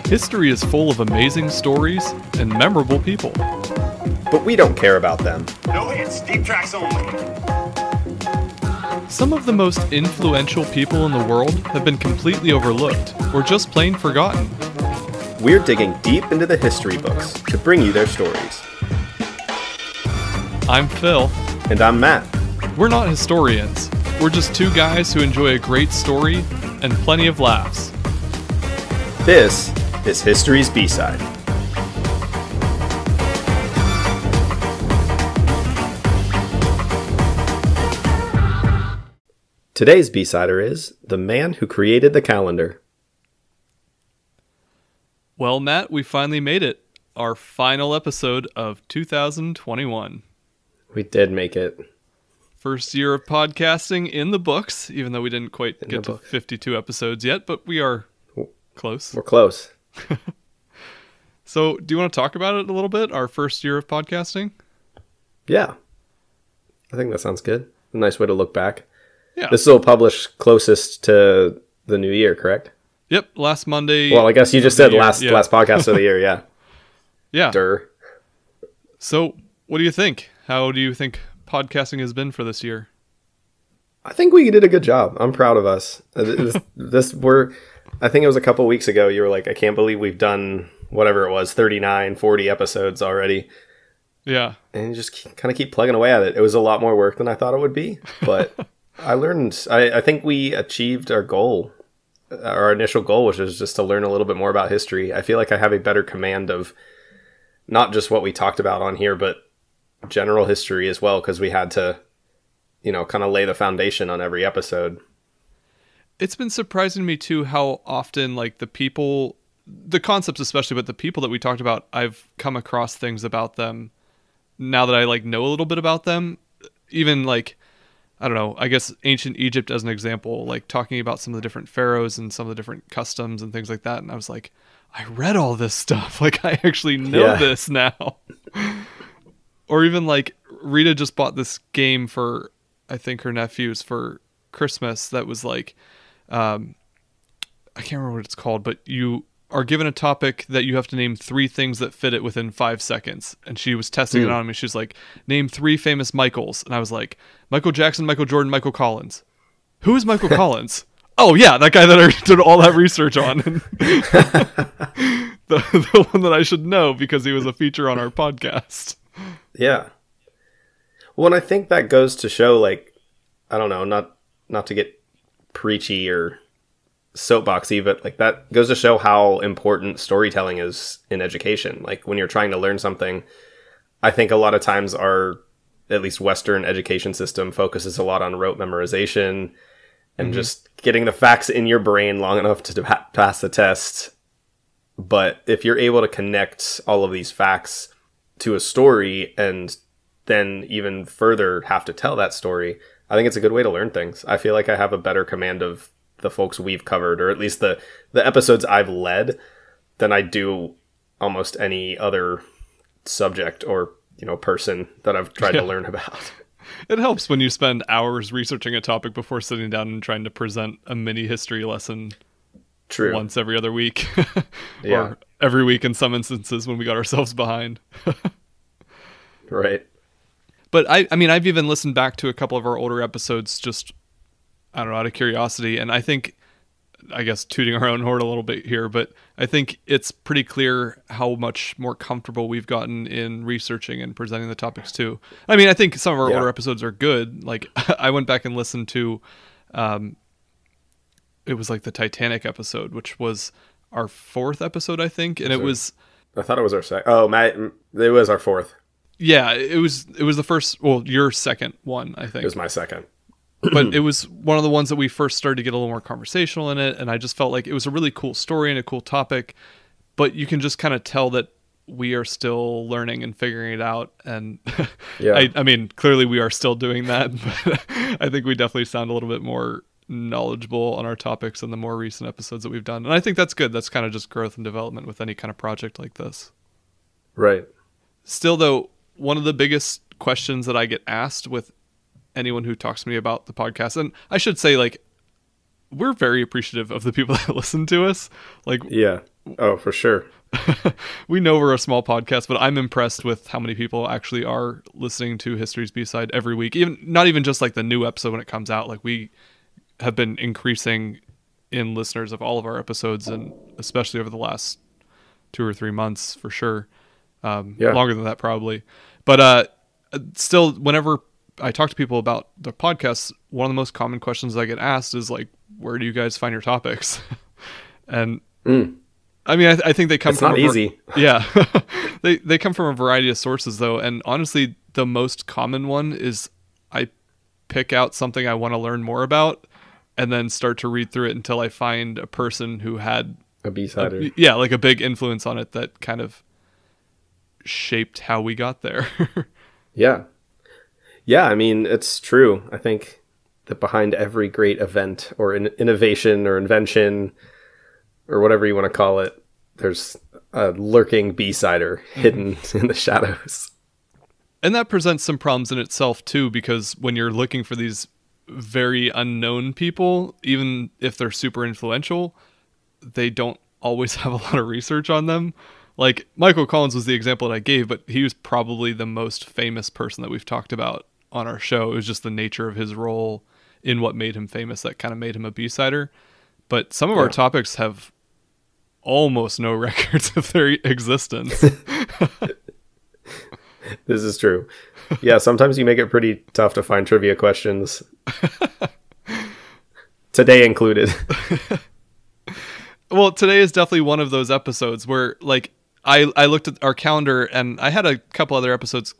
History is full of amazing stories and memorable people. But we don't care about them. No hits, deep tracks only. Some of the most influential people in the world have been completely overlooked or just plain forgotten. We're digging deep into the history books to bring you their stories. I'm Phil. And I'm Matt. We're not historians. We're just two guys who enjoy a great story and plenty of laughs. This is History's B-Side. Today's B-Sider is The Man Who Created the Calendar. Well, Matt, we finally made it. Our final episode of 2021. We did make it. First year of podcasting in the books, even though we didn't quite get to 52 episodes yet, but we are close. We're close. So, do you want to talk about it a little bit, our first year of podcasting? Yeah. I think that sounds good. A nice way to look back. Yeah. This will publish closest to the new year, correct? Yep, last Monday. Well, I guess you just said last podcast of the year, yeah. Yeah. Durr. So, what do you think? How do you think podcasting has been for this year? I think we did a good job. I'm proud of us. I think it was a couple weeks ago, you were like, I can't believe we've done whatever it was, 39, 40 episodes already. Yeah. And you just kind of keep plugging away at it. It was a lot more work than I thought it would be, but I learned, I think we achieved our goal, our initial goal, which is just to learn a little bit more about history. I feel like I have a better command of not just what we talked about on here, but general history as well, because we had to, kind of lay the foundation on every episode. It's been surprising to me too how often the concepts especially, but the people that we talked about, I've come across things about them now that I know a little bit about them. Even I don't know, I guess ancient Egypt as an example, talking about some of the different pharaohs and some of the different customs and things like that. And I was like, I read all this stuff. I actually know this now. Or even Rita just bought this game for, I think, her nephews for Christmas that was I can't remember what it's called, but you are given a topic that you have to name 3 things that fit it within 5 seconds. And she was testing it on me. She was like, name 3 famous Michaels. And I was like, Michael Jackson, Michael Jordan, Michael Collins. Who is Michael Collins? Oh yeah, that guy that I did all that research on. the one that I should know because he was a feature on our podcast. Yeah. Well, and I think that goes to show, I don't know, not to get preachy or soapboxy, but that goes to show how important storytelling is in education. When you're trying to learn something, I think a lot of times our, at least Western education system, focuses a lot on rote memorization and just getting the facts in your brain long enough to pass the test. But if you're able to connect all of these facts to a story and then even further have to tell that story, I think it's a good way to learn things. I feel like I have a better command of the folks we've covered, or at least the episodes I've led, than I do almost any other subject or, person that I've tried to learn about. It helps when you spend hours researching a topic before sitting down and trying to present a mini history lesson. True. Once every other week. Yeah. Or every week in some instances when we got ourselves behind. Right. But I've even listened back to a couple of our older episodes just, I don't know, out of curiosity. And I guess tooting our own horn a little bit here, but I think it's pretty clear how much more comfortable we've gotten in researching and presenting the topics too. I think some of our older episodes are good. I went back and listened to, it was the Titanic episode, which was our 4th episode, I think. And I thought it was our second. Oh, Matt, it was our 4th. Yeah, it was the first, well, your second one, I think. It was my second. But it was one of the ones that we first started to get a little more conversational in it, and I just felt like it was a really cool story and a cool topic, but you can just kind of tell that we are still learning and figuring it out, and clearly we are still doing that, but I think we definitely sound a little bit more knowledgeable on our topics in the more recent episodes that we've done, and I think that's good. That's kind of just growth and development with any kind of project like this. Right. Still, though, one of the biggest questions that I get asked with anyone who talks to me about the podcast, and I should say, we're very appreciative of the people that listen to us. Oh, for sure. We know we're a small podcast, but I'm impressed with how many people actually are listening to History's B-Side every week. Even not even just like the new episode when it comes out. Like we have been increasing in listeners of all of our episodes, and especially over the last 2 or 3 months for sure. Longer than that probably. But still, whenever I talk to people about the podcast, one of the most common questions I get asked is like, where do you guys find your topics? And I mean, I think they come from... It's not easy. Yeah. They come from a variety of sources, though. And honestly, the most common one is I pick out something I want to learn more about and then start to read through it until I find a person who had... A B-sider. Like a big influence on it that kind of shaped how we got there. Yeah. Yeah, I mean, it's true. I think that behind every great event or innovation or invention or whatever you want to call it, there's a lurking B-sider hidden in the shadows. And that presents some problems in itself, too, because when you're looking for these very unknown people, even if they're super influential, they don't always have a lot of research on them. Like, Michael Collins was the example that I gave, but he was probably the most famous person that we've talked about on our show. It was just the nature of his role in what made him famous that kind of made him a B-sider. But some of our topics have almost no records of their existence. This is true. Yeah, sometimes you make it pretty tough to find trivia questions. Today included. Well, today is definitely one of those episodes where, like, I looked at our calendar and I had a couple other episodes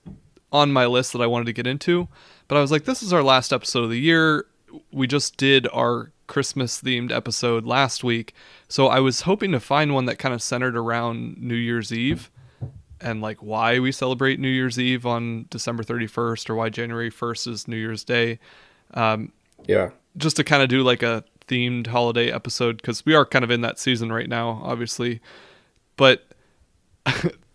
on my list that I wanted to get into, but I was like, this is our last episode of the year. We just did our Christmas themed episode last week, so I was hoping to find one that kind of centered around New Year's Eve and like why we celebrate New Year's Eve on December 31st or why January 1st is New Year's Day. Just to kind of do like a themed holiday episode, because we are kind of in that season right now, obviously. But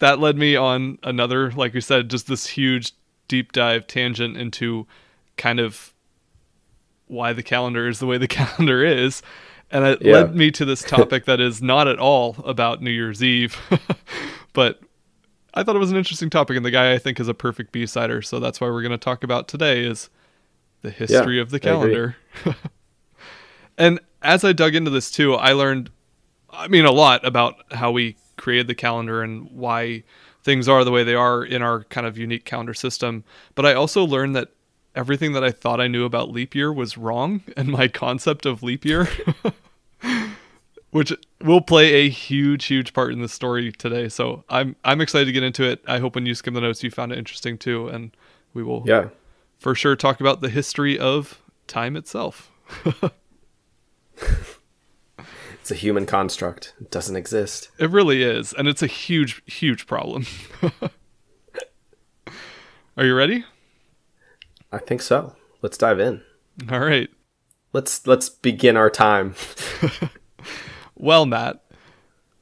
that led me on another, like we said, just this huge deep dive tangent into kind of why the calendar is the way the calendar is. And it led me to this topic that is not at all about New Year's Eve. But I thought it was an interesting topic, and the guy I think is a perfect B-sider. So that's why we're going to talk about today is the history of the calendar. And as I dug into this too, I learned, a lot about how we created the calendar and why things are the way they are in our kind of unique calendar system. But I also learned that everything that I thought I knew about leap year was wrong, and my concept of leap year, which will play a huge, huge part in the story today. So I'm excited to get into it. I hope when you skim the notes, you found it interesting too. And we will for sure talk about the history of time itself. It's a human construct. It doesn't exist. It really is. And it's a huge, huge problem. Are you ready? I think so. Let's dive in. All right. Let's begin our time. Well, Matt,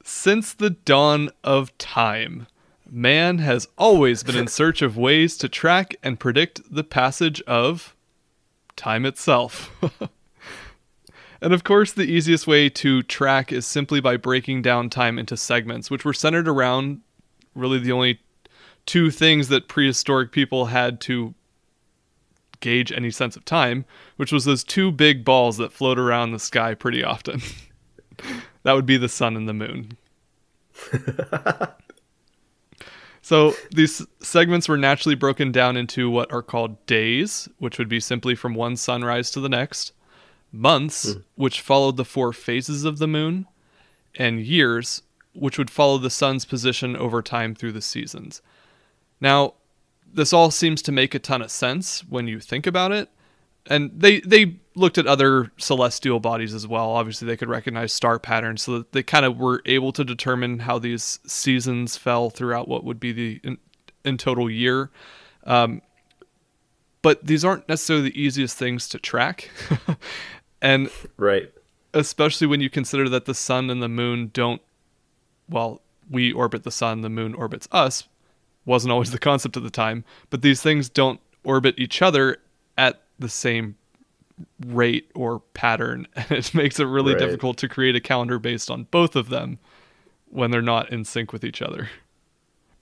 since the dawn of time, man has always been in search of ways to track and predict the passage of time itself. And of course, the easiest way to track is simply by breaking down time into segments, which were centered around really the only two things that prehistoric people had to gauge any sense of time, which was those two big balls that float around the sky pretty often. That would be the sun and the moon. So these segments were naturally broken down into what are called days, which would be simply from one sunrise to the next, months, which followed the 4 phases of the moon, and years, which would follow the sun's position over time through the seasons. Now, this all seems to make a ton of sense when you think about it, and they looked at other celestial bodies as well. Obviously, they could recognize star patterns, so that they kind of were able to determine how these seasons fell throughout what would be the in total year. But these aren't necessarily the easiest things to track. And especially when you consider that the sun and the moon we orbit the sun, the moon orbits us, wasn't always the concept at the time, but these things don't orbit each other at the same rate or pattern, and it makes it really difficult to create a calendar based on both of them, when they're not in sync with each other.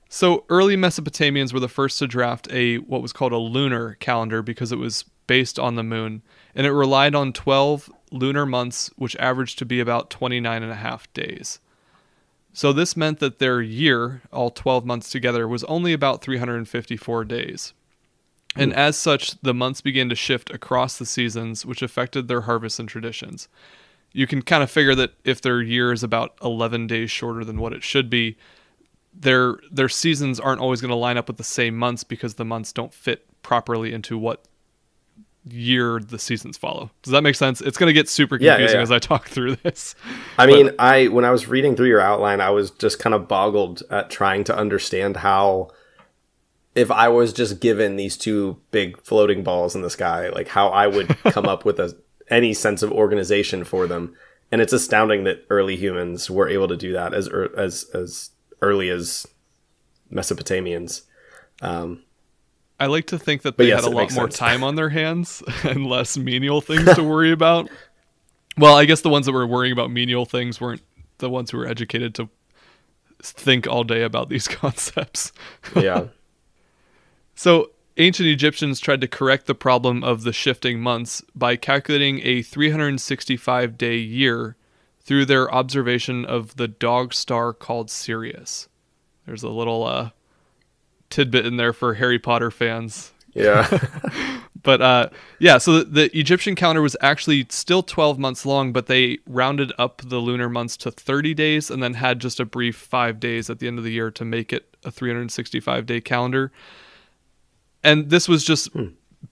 So early Mesopotamians were the first to draft what was called a lunar calendar because it was based on the moon, and it relied on 12 lunar months, which averaged to be about 29 and a half days. So this meant that their year, all 12 months together, was only about 354 days. And as such, the months began to shift across the seasons, which affected their harvests and traditions. You can kind of figure that if their year is about 11 days shorter than what it should be, their seasons aren't always going to line up with the same months because the months don't fit properly into what year the seasons follow. Does that make sense? It's going to get super confusing as I talk through this. I mean, when I was reading through your outline, I was just kind of boggled at trying to understand how, if I was just given these two big floating balls in the sky, like how I would come up with any sense of organization for them. And it's astounding that early humans were able to do that as early as Mesopotamians. I like to think that they had a lot more time on their hands and less menial things to worry about. Well, I guess the ones that were worrying about menial things weren't the ones who were educated to think all day about these concepts. Yeah. So ancient Egyptians tried to correct the problem of the shifting months by calculating a 365-day year through their observation of the dog star called Sirius. There's a little tidbit in there for Harry Potter fans. Yeah. But so the Egyptian calendar was actually still 12 months long, but they rounded up the lunar months to 30 days and then had just a brief 5 days at the end of the year to make it a 365-day calendar. And this was just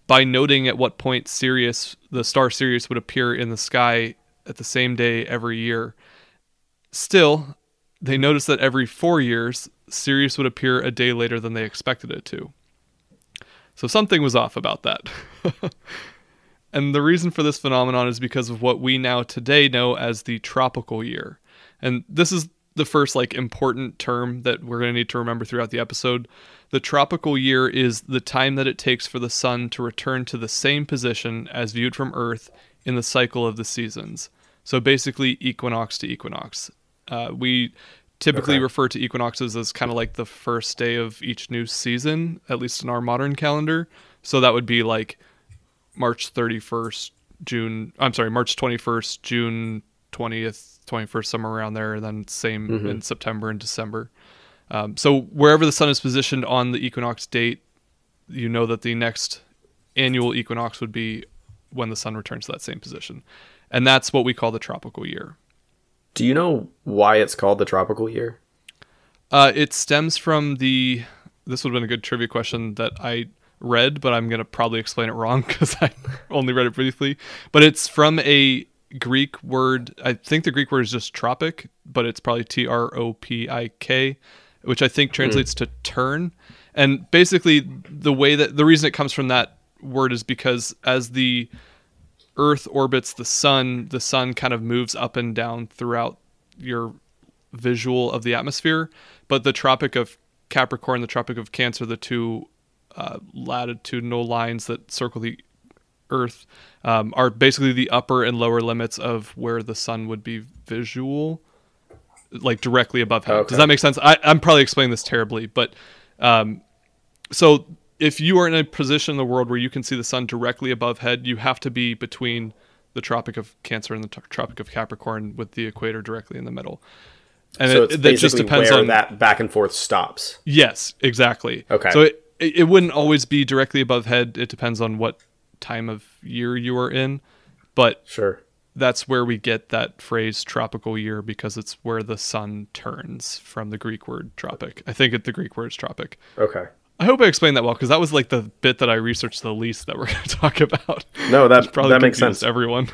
by noting at what point Sirius, the star Sirius, would appear in the sky at the same day every year. Still, they noticed that every 4 years, Sirius would appear a day later than they expected it to. So something was off about that. And the reason for this phenomenon is because of what we now today know as the tropical year. And this is the first important term that we're going to need to remember throughout the episode. The tropical year is the time that it takes for the sun to return to the same position as viewed from Earth in the cycle of the seasons. So basically equinox to equinox. We typically refer to equinoxes as kind of like the first day of each new season, at least in our modern calendar. So that would be like March 21st, March 21st, June 20th, 21st, somewhere around there, and then same in September and December. So wherever the sun is positioned on the equinox date, you know that the next annual equinox would be when the sun returns to that same position. And that's what we call the tropical year. Do you know why it's called the tropical year? It stems from this would have been a good trivia question that I read, but I'm going to probably explain it wrong because I only read it briefly. But it's from a Greek word. I think the Greek word is just tropic, but it's probably tropik, which I think translates to turn. And basically the reason it comes from that word is because as the Earth orbits the sun kind of moves up and down throughout your visual of the atmosphere. But the Tropic of Capricorn, the Tropic of Cancer, the two latitudinal lines that circle the Earth, are basically the upper and lower limits of where the sun would be visual, like directly above head. Okay. Does that make sense? I'm probably explaining this terribly, but so if you are in a position in the world where you can see the sun directly above head, you have to be between the Tropic of Cancer and the Tropic of Capricorn with the equator directly in the middle. And so that just depends where on that back and forth stops. Yes, exactly. Okay. So it wouldn't always be directly above head. It depends on what time of year you are in. But sure, that's where we get that phrase tropical year, because it's where the sun turns from the Greek word tropic. I think the Greek word is tropic. Okay. I hope I explained that well, because that was like the bit that I researched the least that we're going to talk about. No, that makes sense. Everyone.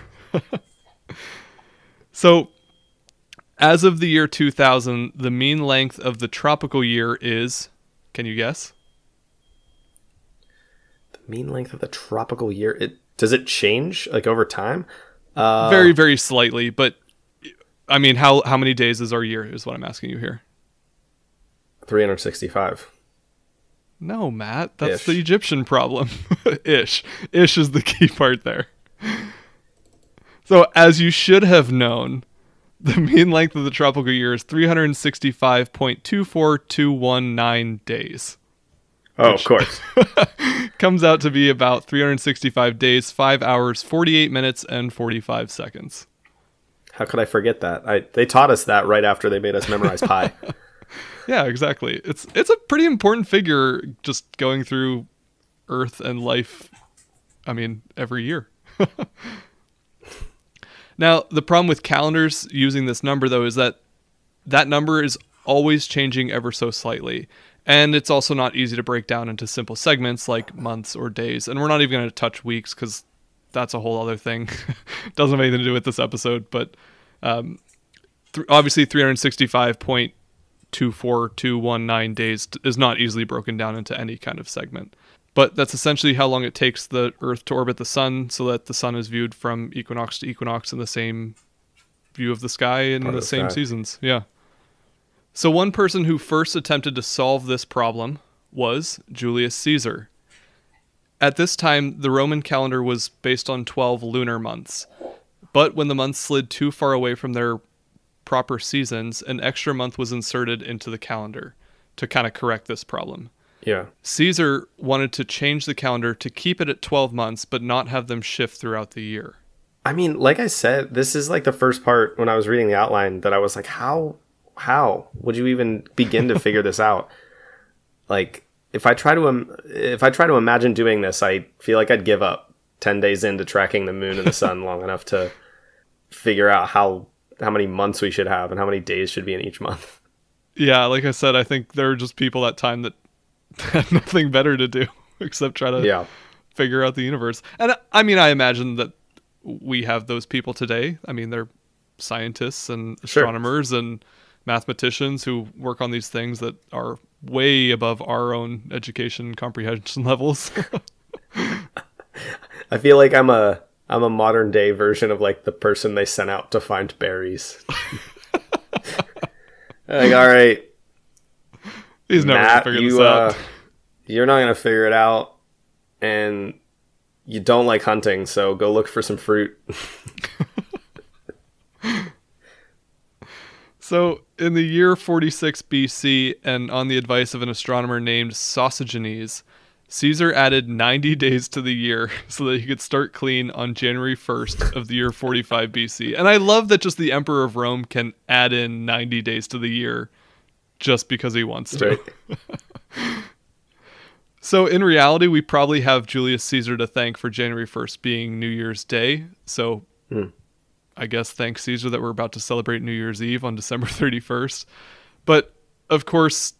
So, as of the year 2000, the mean length of the tropical year is, can you guess? The mean length of the tropical year, does it change over time? Very, very slightly, but I mean, how many days is our year is what I'm asking you here. 365. No, Matt, that's the Egyptian problem. Ish is the key part there. So, as you should have known, The mean length of the tropical year is 365.24219 days. Oh, of course. Comes out to be about 365 days, 5 hours, 48 minutes, and 45 seconds. How could I forget that? They taught us that right after they made us memorize pi. Yeah, exactly. It's a pretty important figure just going through Earth and life, I mean, every year. Now, the problem with calendars using this number, though, is that number is always changing ever so slightly. And it's also not easy to break down into simple segments like months or days. And we're not even going to touch weeks because that's a whole other thing. Doesn't have anything to do with this episode. But obviously 365.24219 days is not easily broken down into any kind of segment. But that's essentially how long it takes the Earth to orbit the sun so that the sun is viewed from equinox to equinox in the same view of the sky in the same seasons. Yeah. So one person who first attempted to solve this problem was Julius Caesar. At this time, the Roman calendar was based on 12 lunar months. But when the months slid too far away from their proper seasons, an extra month was inserted into the calendar to kind of correct this problem. Yeah. Caesar wanted to change the calendar to keep it at 12 months, but not have them shift throughout the year. I mean, like I said, this is like the first part when I was reading the outline that I was like, how would you even begin to figure this out? Like, if I try to imagine doing this, I feel like I'd give up 10 days into tracking the moon and the sun long enough to figure out how many months we should have and how many days should be in each month. Yeah, like I said, I think there were just people that time that had nothing better to do except try to figure out the universe. And I mean, I imagine that we have those people today. I mean, they're scientists and astronomers and mathematicians who work on these things that are way above our own education comprehension levels. I feel like I'm a modern day version of like the person they sent out to find berries. Like, all right, he's never Matt, gonna figure this out. You're not gonna figure it out, and you don't like hunting, so go look for some fruit. So, in the year 46 BC, and on the advice of an astronomer named Sosigenes, Caesar added 90 days to the year so that he could start clean on January 1st of the year 45 BC. And I love that just the Emperor of Rome can add in 90 days to the year just because he wants to. Right. So in reality, we probably have Julius Caesar to thank for January 1st being New Year's Day. So I guess thank Caesar that we're about to celebrate New Year's Eve on December 31st. But of course,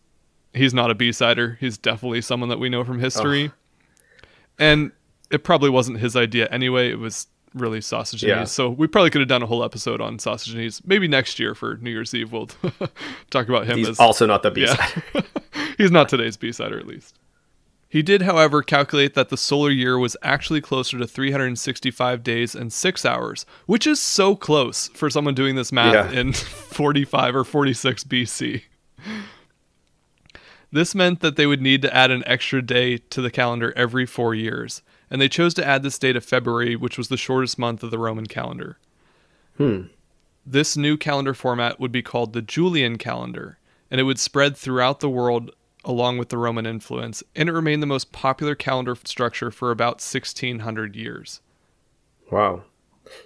he's not a B-sider. He's definitely someone that we know from history. And it probably wasn't his idea anyway. It was really Sosigenes. Yeah. So we probably could have done a whole episode on Sosigenes. Maybe next year for New Year's Eve we'll talk about him. He's also not the B-sider. Yeah. He's not today's B-sider, at least. He did, however, calculate that the solar year was actually closer to 365 days and 6 hours, which is so close for someone doing this math in 45 or 46 BC. This meant that they would need to add an extra day to the calendar every 4 years, and they chose to add this day to February, which was the shortest month of the Roman calendar. This new calendar format would be called the Julian calendar, and it would spread throughout the world along with the Roman influence, and it remained the most popular calendar structure for about 1600 years. Wow.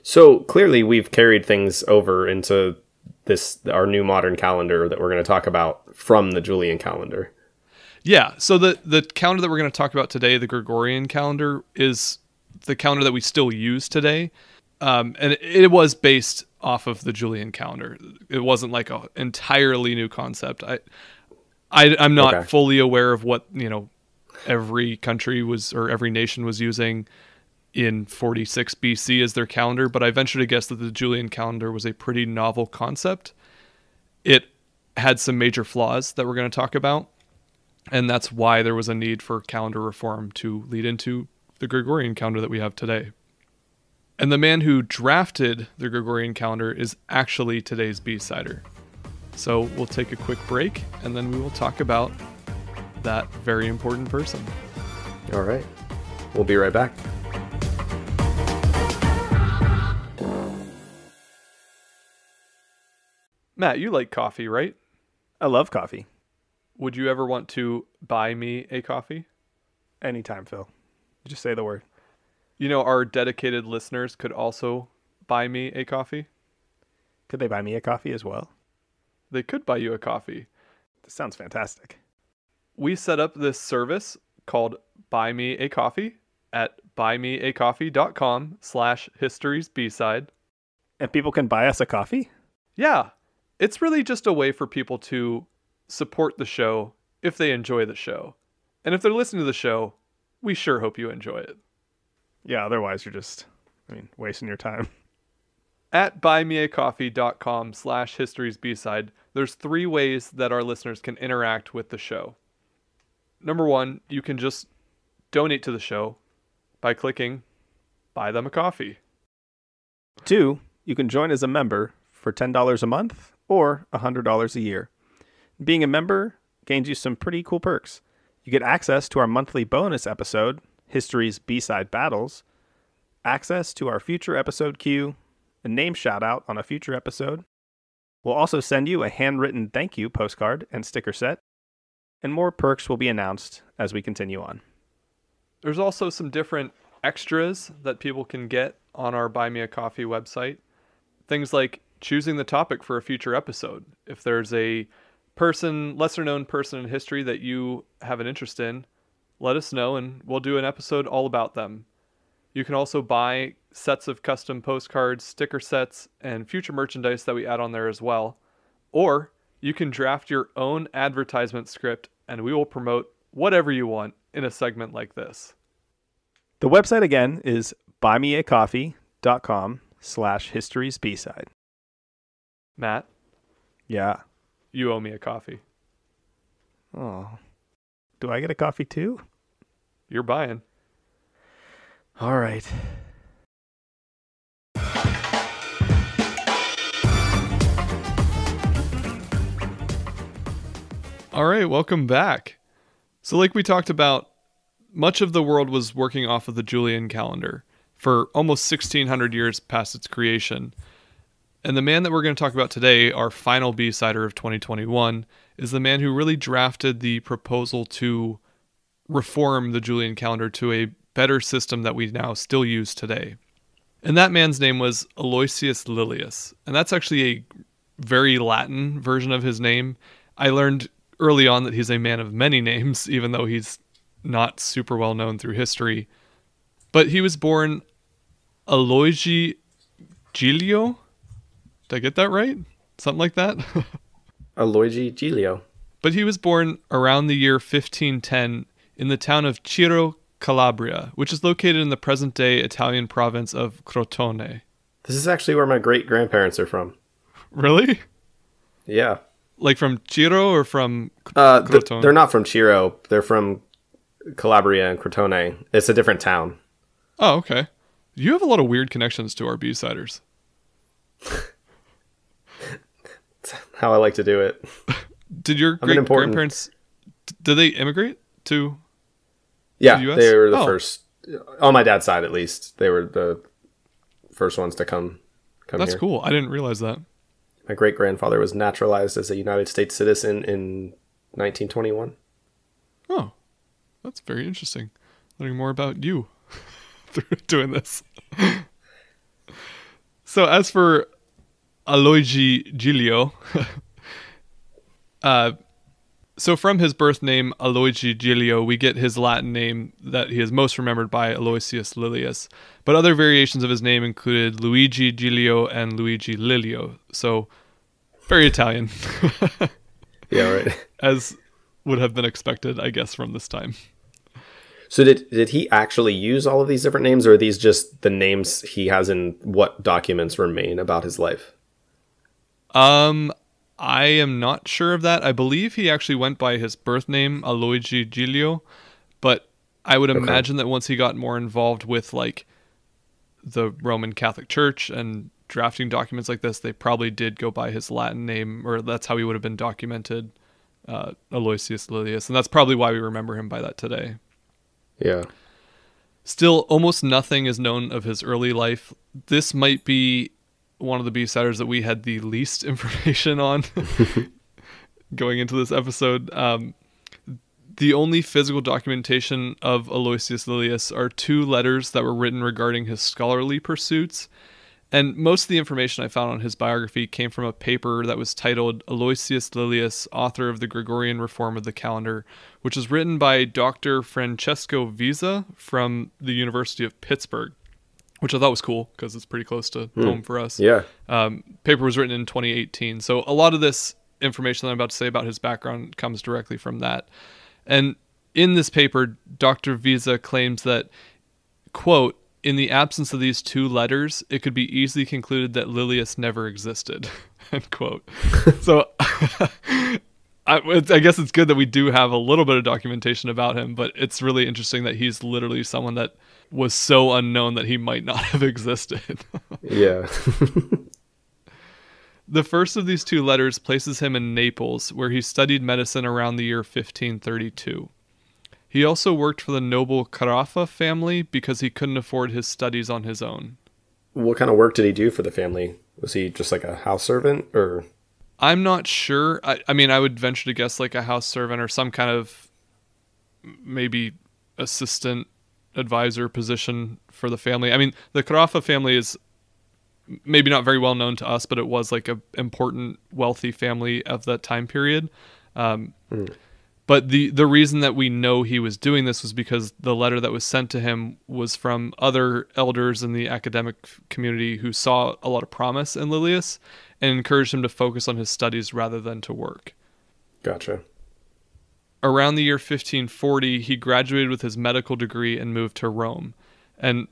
So clearly we've carried things over into our new modern calendar that we're going to talk about from the Julian calendar. Yeah, so the calendar that we're going to talk about today, the Gregorian calendar, is the calendar that we still use today. And it was based off of the Julian calendar. It wasn't like an entirely new concept. I'm not fully aware of what, every country was, or every nation was using in 46 BC as their calendar, but I venture to guess that the Julian calendar was a pretty novel concept. It had some major flaws that we're going to talk about, and that's why there was a need for calendar reform to lead into the Gregorian calendar that we have today. And the man who drafted the Gregorian calendar is actually today's B-sider. So we'll take a quick break, and then we will talk about that very important person. All right. We'll be right back. Matt, you like coffee, right? I love coffee. Would you ever want to buy me a coffee? Anytime, Phil. Just say the word. You know, our dedicated listeners could also buy me a coffee. Could they buy me a coffee as well? They could buy you a coffee. This sounds fantastic. We set up this service called Buy Me a Coffee at buymeacoffee.com/historiesbside. And people can buy us a coffee? Yeah, it's really just a way for people to support the show if they enjoy the show. And if they're listening to the show, we sure hope you enjoy it. Yeah, otherwise you're just, wasting your time. At buymeacoffee.com/historiesbside, there's 3 ways that our listeners can interact with the show. Number 1, you can just donate to the show by clicking Buy Them a Coffee. 2, you can join as a member for $10 a month or $100 a year. Being a member gains you some pretty cool perks. You get access to our monthly bonus episode, History's B-Side Battles, access to our future episode queue, a name shout out on a future episode. We'll also send you a handwritten thank you postcard and sticker set, and more perks will be announced as we continue on. There's also some different extras that people can get on our Buy Me a Coffee website. Things like choosing the topic for a future episode. If there's a lesser known person in history that you have an interest in, let us know and we'll do an episode all about them. You can also buy sets of custom postcards, sticker sets, and future merchandise that we add on there as well. Or you can draft your own advertisement script and we will promote whatever you want in a segment like this. The website again is buymeacoffee.com/historiesbside. Matt, Yeah. you owe me a coffee. Oh. Do I get a coffee too? You're buying. All right. All right, welcome back. So like we talked about, much of the world was working off of the Julian calendar for almost 1600 years past its creation. And the man that we're going to talk about today, our final B-sider of 2021, is the man who really drafted the proposal to reform the Julian calendar to a better system that we now still use today. And that man's name was Aloysius Lilius. And that's actually a very Latin version of his name. I learned early on that he's a man of many names, even though he's not super well known through history. But he was born Aloysius Lilius. Did I get that right? Something like that? Aloysius Lilius. But he was born around the year 1510 in the town of Ciro, Calabria, which is located in the present-day Italian province of Crotone. This is actually where my great-grandparents are from. Really? Yeah. Like from Ciro or from Crotone? They're not from Ciro. They're from Calabria and Crotone. It's a different town. Oh, okay. You have a lot of weird connections to our B-siders. How I like to do it. Did your great-grandparents, did they immigrate to the US? They were the first, on my dad's side at least. They were the first ones to come That's here. cool. I didn't realize that. My great-grandfather was naturalized as a United States citizen in 1921. Oh, that's very interesting. Learning more about you through doing this. So as for Aloysius Lilius, so from his birth name, Aloysius Lilius, we get his Latin name that he is most remembered by, Aloysius Lilius. But other variations of his name included Luigi Giulio and Luigi Lilio. So very Italian. Yeah, right. As would have been expected, I guess, from this time. So did he actually use all of these different names, or are these just the names he has in what documents remain about his life? I am not sure of that. I believe he actually went by his birth name, Aloysius Lilius, but I would imagine that once he got more involved with like the Roman Catholic Church and drafting documents like this, they probably did go by his Latin name, or that's how he would have been documented, Aloysius Lilius, and that's probably why we remember him by that today. Yeah. Still, almost nothing is known of his early life. This might be one of the B-siders that we had the least information on going into this episode. The only physical documentation of Aloysius Lilius are 2 letters that were written regarding his scholarly pursuits. And most of the information I found on his biography came from a paper that was titled Aloysius Lilius, author of the Gregorian Reform of the Calendar, which was written by Dr. Francesco Visa from the University of Pittsburgh, which I thought was cool because it's pretty close to home for us. Yeah. Paper was written in 2018. So a lot of this information that I'm about to say about his background comes directly from that. And in this paper, Dr. Visa claims that, quote, in the absence of these 2 letters, it could be easily concluded that Lilius never existed, end quote. So I guess it's good that we do have a little bit of documentation about him, but it's really interesting that he's literally someone that was so unknown that he might not have existed. Yeah. The first of these 2 letters places him in Naples, where he studied medicine around the year 1532. He also worked for the noble Carafa family because he couldn't afford his studies on his own. What kind of work did he do for the family? Was he just like a house servant, or? I'm not sure. I mean, I would venture to guess like a house servant or some kind of maybe assistant advisor position for the family. I mean, the Carafa family is maybe not very well known to us, but it was like a important, wealthy family of that time period. But the reason that we know he was doing this was because the letter that was sent to him was from other elders in the academic community who saw a lot of promise in Lilius and encouraged him to focus on his studies rather than to work. Gotcha. Around the year 1540, he graduated with his medical degree and moved to Rome. And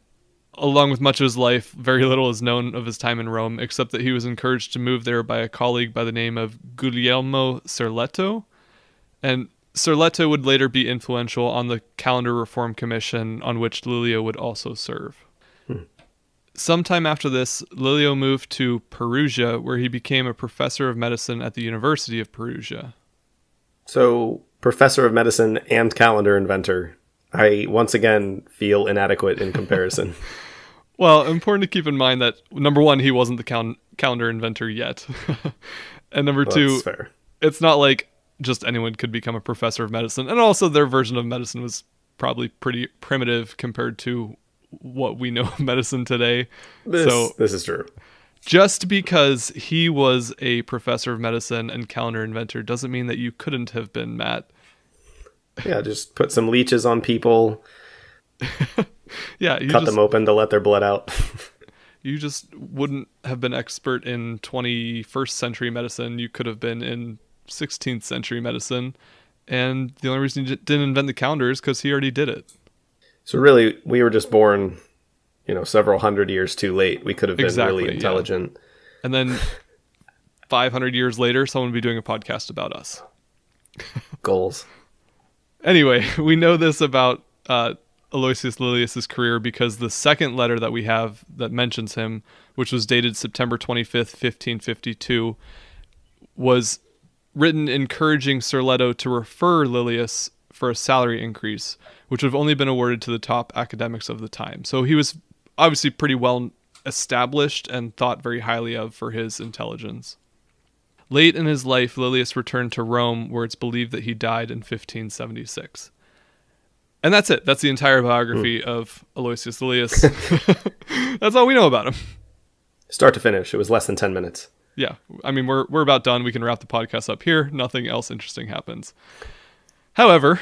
along with much of his life, very little is known of his time in Rome, except that he was encouraged to move there by a colleague by the name of Guglielmo Serletto. And Serletto would later be influential on the Calendar Reform Commission, on which Lilio would also serve. Sometime after this, Lilio moved to Perugia, where he became a professor of medicine at the University of Perugia. So, professor of medicine and calendar inventor. I once again feel inadequate in comparison. Well, important to keep in mind that, number one, he wasn't the calendar inventor yet. And number two, that's fair. It's not like just anyone could become a professor of medicine. And also their version of medicine was probably pretty primitive compared to what we know of medicine today. This is true. Just because he was a professor of medicine and calendar inventor doesn't mean that you couldn't have been, Matt. Yeah, just put some leeches on people. Yeah, cut them open to let their blood out. You just wouldn't have been expert in 21st century medicine. You could have been in 16th century medicine. And the only reason he didn't invent the calendar is because he already did it. So really, we were just born, several hundred years too late. We could have been really intelligent. Yeah. And then 500 years later, someone would be doing a podcast about us. Goals. Anyway, we know this about Aloysius Lilius' career because the second letter that we have that mentions him, which was dated September 25th, 1552, was written encouraging Serletto to refer Lilius for a salary increase, which would have only been awarded to the top academics of the time. So he was obviously pretty well established and thought very highly of for his intelligence. Late in his life, Lilius returned to Rome, where it's believed that he died in 1576. And that's it. That's the entire biography of Aloysius Lilius. That's all we know about him. Start to finish, it was less than 10 minutes. Yeah. I mean, we're about done. We can wrap the podcast up here. Nothing else interesting happens. However,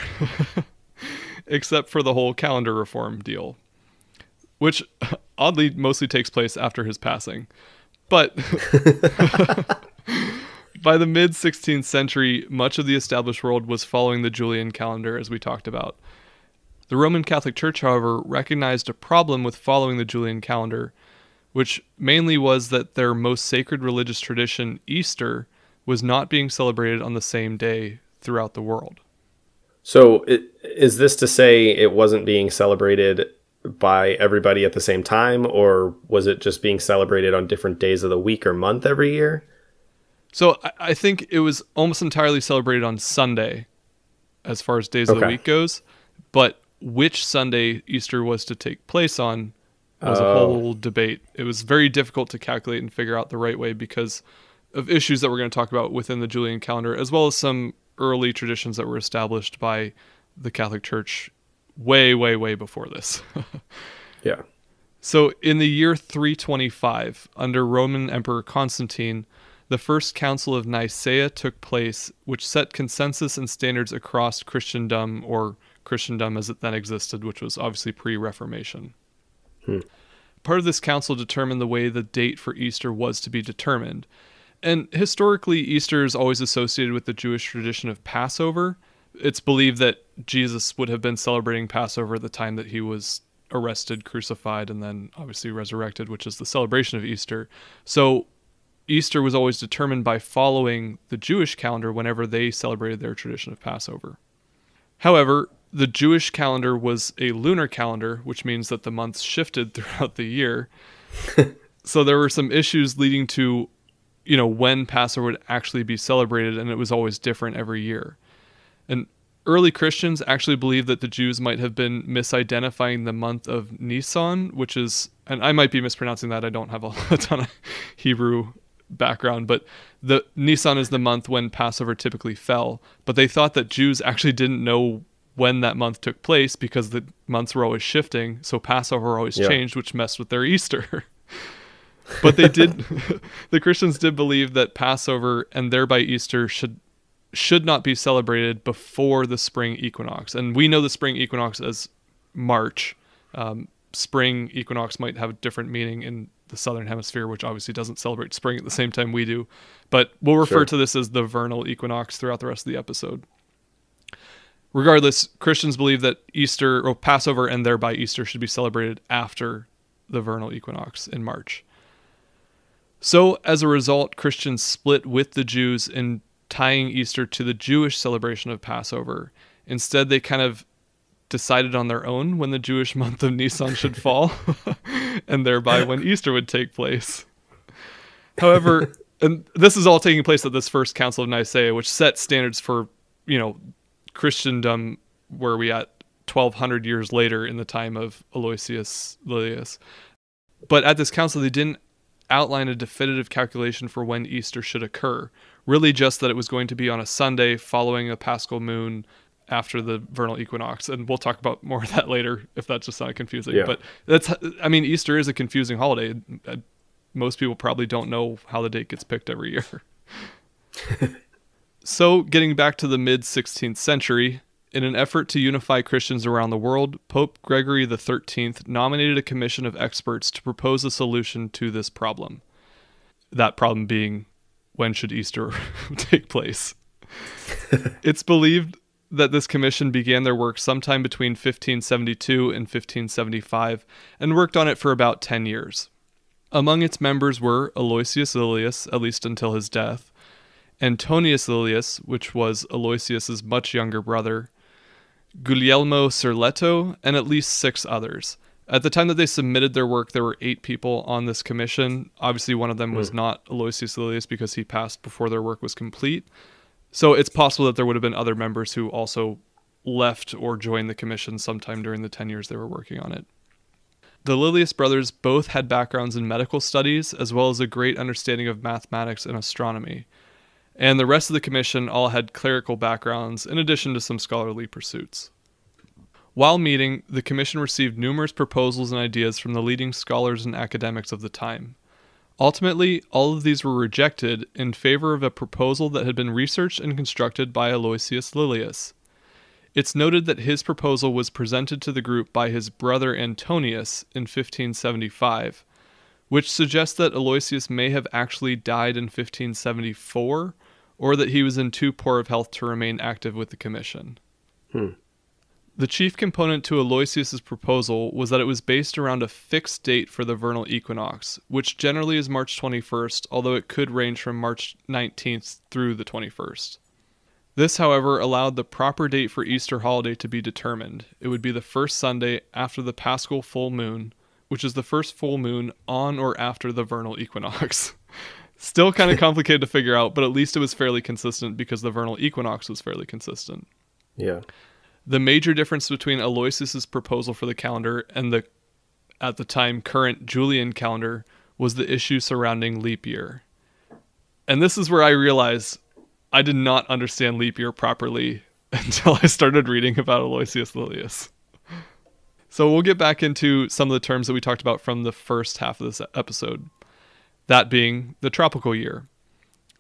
except for the whole calendar reform deal, which oddly mostly takes place after his passing. But by the mid-16th century, much of the established world was following the Julian calendar, as we talked about. The Roman Catholic Church, however, recognized a problem with following the Julian calendar, which mainly was that their most sacred religious tradition, Easter, was not being celebrated on the same day throughout the world. So is this to say it wasn't being celebrated by everybody at the same time, or was it just being celebrated on different days of the week or month every year? So I think it was almost entirely celebrated on Sunday, as far as days of the week goes. But which Sunday Easter was to take place on was a whole debate. It was very difficult to calculate and figure out the right way because of issues that we're going to talk about within the Julian calendar, as well as some early traditions that were established by the Catholic Church way, way, way before this. Yeah. So in the year 325, under Roman Emperor Constantine, the First Council of Nicaea took place, which set consensus and standards across Christendom, or Christendom as it then existed, which was obviously pre-Reformation. Part of this council determined the way the date for Easter was to be determined. And historically, Easter is always associated with the Jewish tradition of Passover. It's believed that Jesus would have been celebrating Passover at the time that he was arrested, crucified, and then obviously resurrected, which is the celebration of Easter. So Easter was always determined by following the Jewish calendar whenever they celebrated their tradition of Passover. However, the Jewish calendar was a lunar calendar, which means that the months shifted throughout the year. So there were some issues leading to, when Passover would actually be celebrated, and it was always different every year. And early Christians actually believed that the Jews might have been misidentifying the month of Nisan, which is, and I might be mispronouncing that, I don't have a ton of Hebrew background, but the Nisan is the month when Passover typically fell, but they thought that Jews actually didn't know when that month took place because the months were always shifting, so Passover always changed, which messed with their Easter. But the Christians did believe that Passover and thereby Easter should not be celebrated before the spring equinox. And we know the spring equinox as March. Spring equinox might have a different meaning in the southern hemisphere, which obviously doesn't celebrate spring at the same time we do. But we'll refer to this as the vernal equinox throughout the rest of the episode. Regardless, Christians believe that Easter, or Passover and thereby Easter, should be celebrated after the vernal equinox in March. So, as a result, Christians split with the Jews in tying Easter to the Jewish celebration of Passover. Instead, they kind of decided on their own when the Jewish month of Nisan should fall, and thereby when Easter would take place. However, and this is all taking place at this First Council of Nicaea, which set standards for, Christendom, where we at 1200 years later in the time of Aloysius Lilius. But at this council, they didn't outline a definitive calculation for when Easter should occur. Really just that it was going to be on a Sunday following a paschal moon after the vernal equinox. And we'll talk about more of that later if that just sounded confusing. Yeah. But Easter is a confusing holiday. Most people probably don't know how the date gets picked every year. So, getting back to the mid-16th century, in an effort to unify Christians around the world, Pope Gregory XIII nominated a commission of experts to propose a solution to this problem. That problem being, when should Easter take place? It's believed that this commission began their work sometime between 1572 and 1575 and worked on it for about 10 years. Among its members were Aloysius Lilius, at least until his death, Antonius Lilius, which was Aloysius's much younger brother, Guglielmo Serletto, and at least 6 others. At the time that they submitted their work, there were 8 people on this commission. Obviously, one of them was not Aloysius Lilius because he passed before their work was complete. So it's possible that there would have been other members who also left or joined the commission sometime during the 10 years they were working on it. The Lilius brothers both had backgrounds in medical studies, as well as a great understanding of mathematics and astronomy. And the rest of the commission all had clerical backgrounds, in addition to some scholarly pursuits. While meeting, the commission received numerous proposals and ideas from the leading scholars and academics of the time. Ultimately, all of these were rejected in favor of a proposal that had been researched and constructed by Aloysius Lilius. It's noted that his proposal was presented to the group by his brother Antonius in 1575, which suggests that Aloysius may have actually died in 1574, or that he was in too poor of health to remain active with the commission. The chief component to Aloysius's proposal was that it was based around a fixed date for the vernal equinox, which generally is March 21st, although it could range from March 19th through the 21st. This, however, allowed the proper date for Easter holiday to be determined. It would be the first Sunday after the Paschal full moon, which is the first full moon on or after the vernal equinox. Still kind of complicated to figure out, but at least it was fairly consistent because the vernal equinox was fairly consistent. Yeah. The major difference between Aloysius's proposal for the calendar and the at the time current Julian calendar was the issue surrounding leap year. And this is where I realized I did not understand leap year properly until I started reading about Aloysius Lilius. So we'll get back into some of the terms that we talked about from the first half of this episode, that being the tropical year.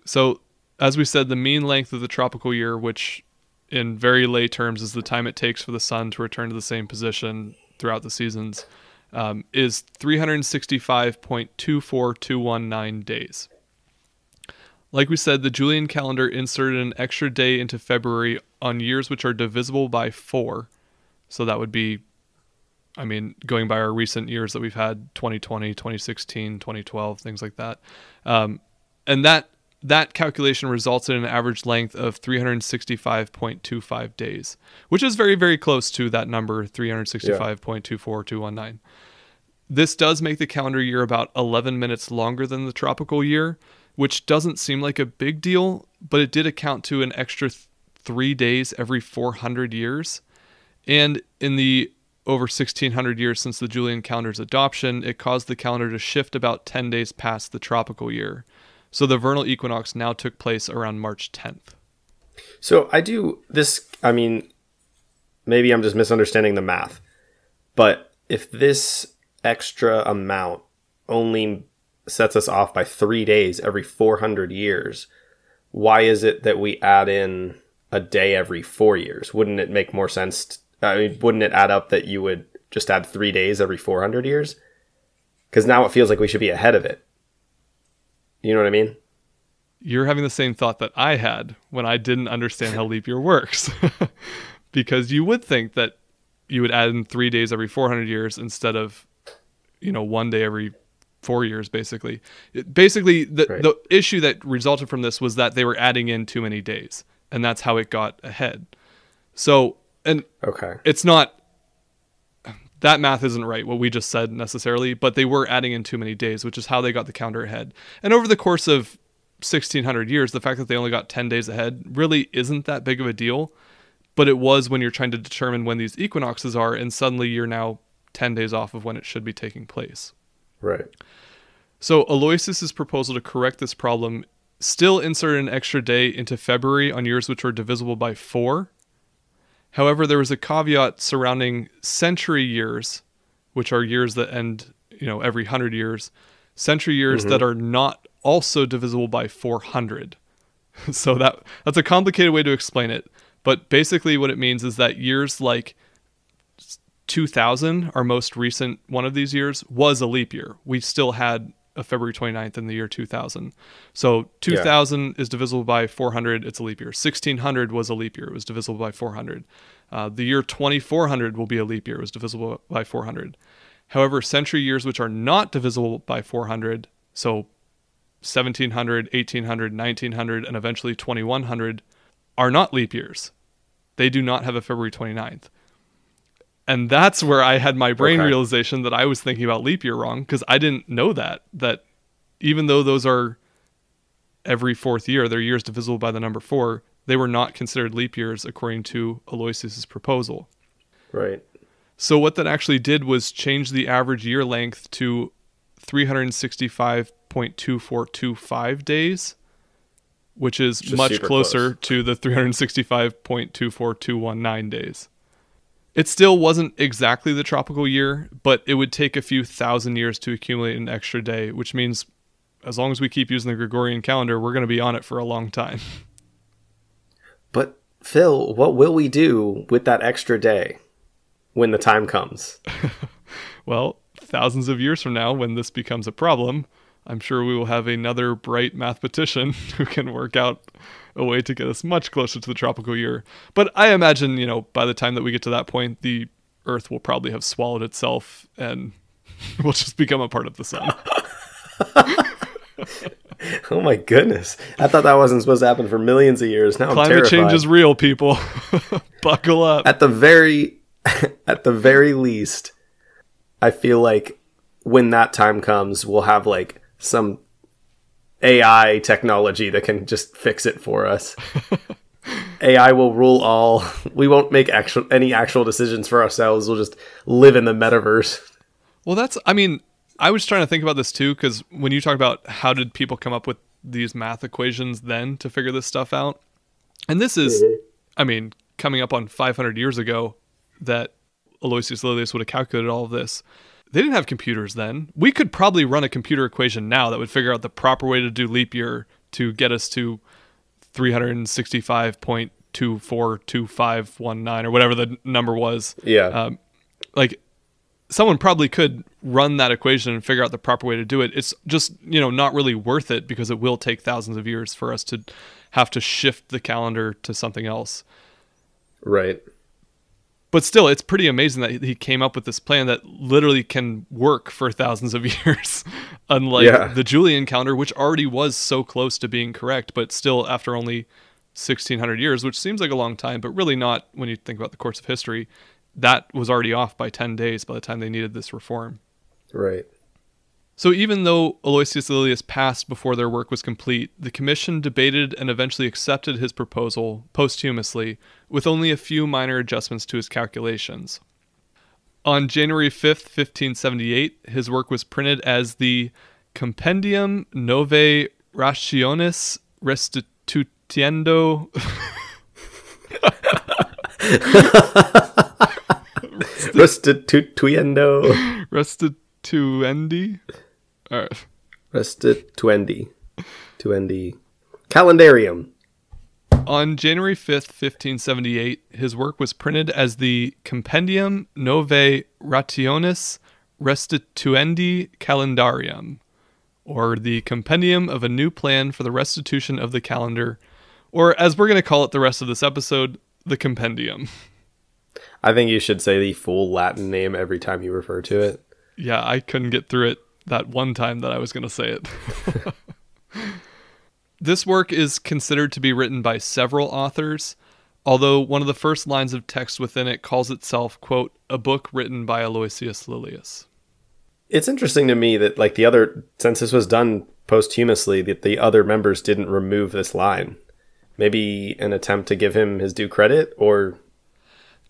So, as we said, the mean length of the tropical year, which in very lay terms is the time it takes for the sun to return to the same position throughout the seasons, is 365.24219 days. Like we said, the Julian calendar inserted an extra day into February on years which are divisible by 4. So that would be, going by our recent years that we've had, 2020, 2016, 2012, things like that. And that calculation results in an average length of 365.25 days, which is very, very close to that number, 365.24219. This does make the calendar year about 11 minutes longer than the tropical year, which doesn't seem like a big deal, but it did account to an extra 3 days every 400 years. And in the over 1600 years since the Julian calendar's adoption, it caused the calendar to shift about 10 days past the tropical year. So the vernal equinox now took place around March 10th. So I do this, maybe I'm just misunderstanding the math, but if this extra amount only sets us off by 3 days every 400 years, why is it that we add in a day every 4 years? Wouldn't it make more sense? Wouldn't it add up that you would just add 3 days every 400 years? Because now it feels like we should be ahead of it. You know what I mean? You're having the same thought that I had when I didn't understand how leap year works. Because you would think that you would add in 3 days every 400 years instead of, 1 day every 4 years, basically. The issue that resulted from this was that they were adding in too many days, and that's how it got ahead. So, it's not, that math isn't right, what we just said necessarily, but they were adding in too many days, which is how they got the calendar ahead. And over the course of 1600 years, the fact that they only got 10 days ahead really isn't that big of a deal, but it was when you're trying to determine when these equinoxes are, and suddenly you're now 10 days off of when it should be taking place. Right. So Aloysius' proposal to correct this problem still inserted an extra day into February on years which were divisible by 4. However, there was a caveat surrounding century years, which are years that end, every 100 years. Century years that are not also divisible by 400. So that's a complicated way to explain it. But basically what it means is that years like 2000, our most recent one of these years, was a leap year. We still had a February 29th in the year 2000. So 2000 is divisible by 400, it's a leap year. 1600 was a leap year, it was divisible by 400. The year 2400 will be a leap year, it was divisible by 400. However, century years which are not divisible by 400, so 1700, 1800, 1900, and eventually 2100, are not leap years. They do not have a February 29th. And that's where I had my brain realization that I was thinking about leap year wrong, because I didn't know that even though those are every 4th year, they're years divisible by the number 4, they were not considered leap years according to Aloysius' proposal. Right. So what that actually did was change the average year length to 365.2425 days, which is just much closer to the 365.24219 days. It still wasn't exactly the tropical year, but it would take a few thousand years to accumulate an extra day, which means as long as we keep using the Gregorian calendar, we're going to be on it for a long time. But Phil, what will we do with that extra day when the time comes? Well, thousands of years from now, when this becomes a problem, I'm sure we will have another bright mathematician who can work out a way to get us much closer to the tropical year. But I imagine, by the time that we get to that point, the Earth will probably have swallowed itself and will just become a part of the sun. Oh my goodness. I thought that wasn't supposed to happen for millions of years. Now Climate I'm terrified. change is real, people. Buckle up. At the very least, I feel like when that time comes, we'll have like some AI technology that can just fix it for us. AI will rule all. We won't make any actual decisions for ourselves. We'll just live in the metaverse. Well, I was trying to think about this too, because when you talk about how did people come up with these math equations then to figure this stuff out, and this is, coming up on 500 years ago that Aloysius Lilius would have calculated all of this. They didn't have computers then. We could probably run a computer equation now that would figure out the proper way to do leap year to get us to 365.242519 or whatever the number was. Yeah. Someone probably could run that equation and figure out the proper way to do it. It's just, not really worth it because it will take thousands of years for us to have to shift the calendar to something else. Right. But still, it's pretty amazing that he came up with this plan that literally can work for thousands of years. Unlike the Julian calendar, which already was so close to being correct, but still after only 1600 years, which seems like a long time, but really not when you think about the course of history. That was already off by 10 days by the time they needed this reform. Right. So even though Aloysius Lilius passed before their work was complete, the commission debated and eventually accepted his proposal posthumously, with only a few minor adjustments to his calculations. On January 5th, 1578, his work was printed as the Compendium Novae Rationis Restituendo... Restituendi? Restituendi. Calendarium. On January 5th, 1578, his work was printed as the Compendium Novae Rationis Restituendi Calendarium, or the Compendium of a New Plan for the Restitution of the Calendar, or as we're going to call it the rest of this episode, the Compendium. I think you should say the full Latin name every time you refer to it. Yeah, I couldn't get through it that one time that I was going to say it. This work is considered to be written by several authors, although one of the first lines of text within it calls itself, quote, a book written by Aloysius Lilius. It's interesting to me that, since this was done posthumously, that the other members didn't remove this line. Maybe an attempt to give him his due credit, or...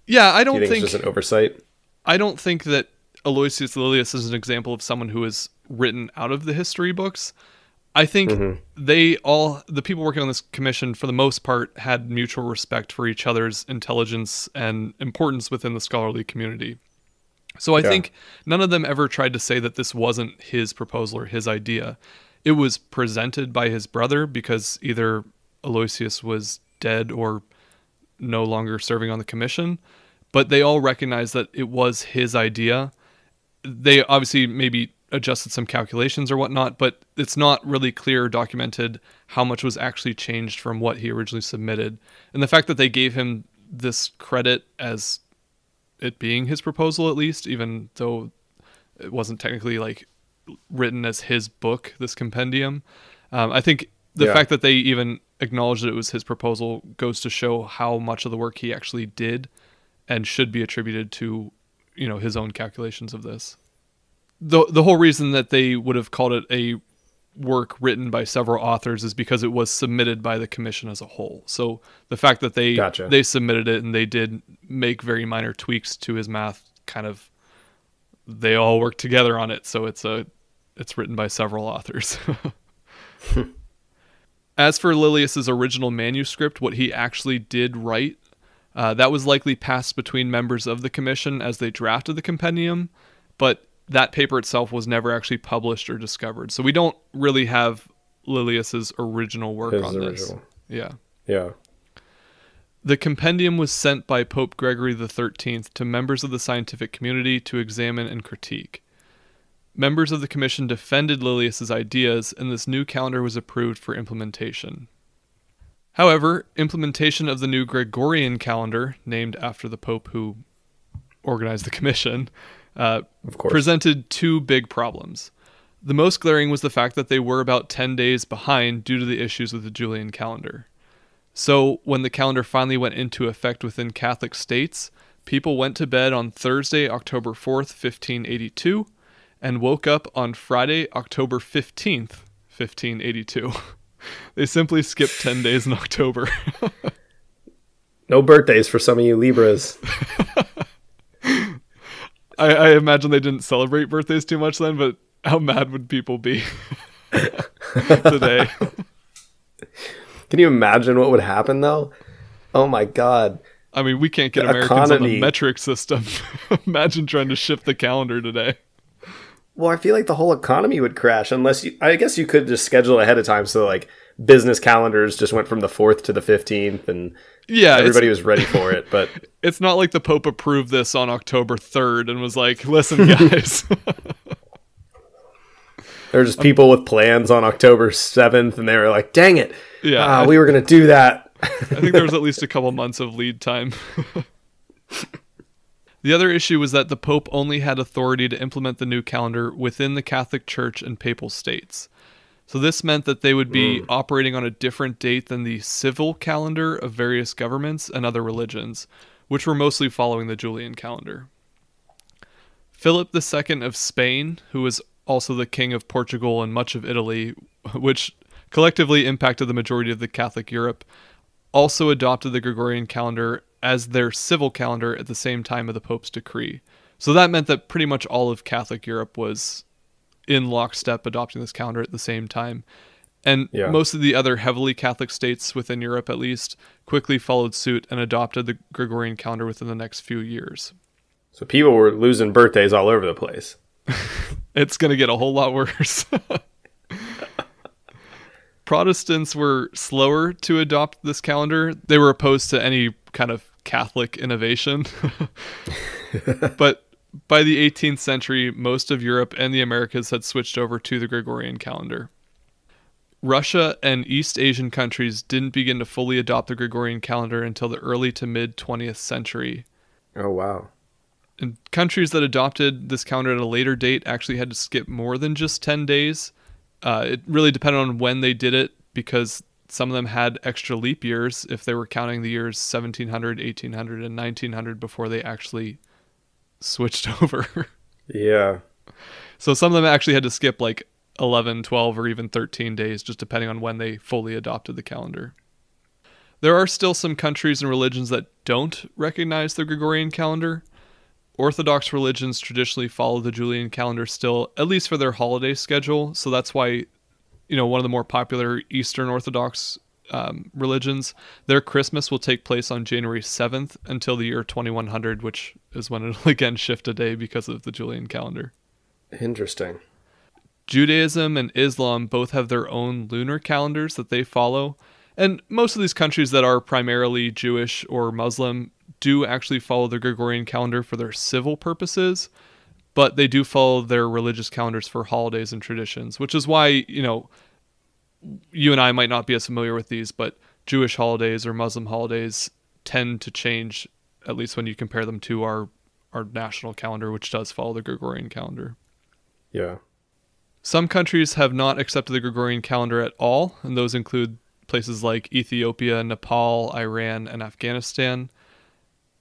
Yeah, I don't think think it's just an oversight. I don't think that Aloysius Lilius is an example of someone who is written out of the history books. I think the people working on this commission, for the most part, had mutual respect for each other's intelligence and importance within the scholarly community. So I think none of them ever tried to say that this wasn't his proposal or his idea. It was presented by his brother because either Aloysius was dead or no longer serving on the commission, but they all recognized that it was his idea. They obviously maybe adjusted some calculations or whatnot, but it's not really clear or documented how much was actually changed from what he originally submitted. And the fact that they gave him this credit as it being his proposal, at least, even though it wasn't technically written as his book, this compendium, I think the fact that they even acknowledged that it was his proposal goes to show how much of the work he actually did and should be attributed to, his own calculations of this. The whole reason that they would have called it a work written by several authors is because it was submitted by the commission as a whole. So the fact that they submitted it and they did make very minor tweaks to his math, they all worked together on it. So it's written by several authors. As for Lilius's original manuscript, what he actually did write, that was likely passed between members of the commission as they drafted the compendium, but that paper itself was never actually published or discovered. So we don't really have Lilius's original work on this. Yeah. The compendium was sent by Pope Gregory XIII to members of the scientific community to examine and critique. Members of the commission defended Lilius's ideas, and this new calendar was approved for implementation. However, implementation of the new Gregorian calendar, named after the Pope who organized the commission, presented two big problems. The most glaring was the fact that they were about 10 days behind due to the issues with the Julian calendar. So, when the calendar finally went into effect within Catholic states, people went to bed on Thursday, October 4th, 1582, and woke up on Friday, October 15th, 1582. They simply skipped 10 days in October. No birthdays for some of you Libras. I imagine they didn't celebrate birthdays too much then, but how mad would people be today? Can you imagine what would happen though? Oh my God. I mean, we can't get Americans on the metric system. Imagine trying to shift the calendar today. Well, I feel like the whole economy would crash I guess you could just schedule ahead of time. So like business calendars just went from the 4th to the 15th and everybody was ready for it. But it's not like the Pope approved this on October 3rd and was like, listen, guys. There were just people with plans on October 7th and they were like, dang it. Yeah. We were going to do that. I think there was at least a couple months of lead time. The other issue was that the Pope only had authority to implement the new calendar within the Catholic Church and Papal States. So this meant that they would be operating on a different date than the civil calendar of various governments and other religions, which were mostly following the Julian calendar. Philip II of Spain, who was also the king of Portugal and much of Italy, which collectively impacted the majority of the Catholic Europe, also adopted the Gregorian calendar as their civil calendar at the same time of the Pope's decree. So that meant that pretty much all of Catholic Europe was in lockstep adopting this calendar at the same time. And most of the other heavily Catholic states within Europe, at least, quickly followed suit and adopted the Gregorian calendar within the next few years. So people were losing birthdays all over the place. It's going to get a whole lot worse. Protestants were slower to adopt this calendar. They were opposed to any kind of Catholic innovation. But by the 18th century, most of Europe and the Americas had switched over to the Gregorian calendar. Russia and East Asian countries didn't begin to fully adopt the Gregorian calendar until the early to mid 20th century. Oh, wow. And countries that adopted this calendar at a later date actually had to skip more than just 10 days. It really depended on when they did it, because some of them had extra leap years if they were counting the years 1700, 1800, and 1900 before they actually switched over. Yeah. So some of them actually had to skip like 11, 12, or even 13 days, just depending on when they fully adopted the calendar. There are still some countries and religions that don't recognize the Gregorian calendar. Orthodox religions traditionally follow the Julian calendar still, at least for their holiday schedule. So that's why, one of the more popular Eastern Orthodox religions, their Christmas will take place on January 7th until the year 2100, which is when it'll again shift a day because of the Julian calendar. Interesting. Judaism and Islam both have their own lunar calendars that they follow. And most of these countries that are primarily Jewish or Muslim do actually follow the Gregorian calendar for their civil purposes, but they do follow their religious calendars for holidays and traditions, which is why, you and I might not be as familiar with these, but Jewish holidays or Muslim holidays tend to change, at least when you compare them to our national calendar, which does follow the Gregorian calendar. Yeah. Some countries have not accepted the Gregorian calendar at all, and those include places like Ethiopia, Nepal, Iran, and Afghanistan.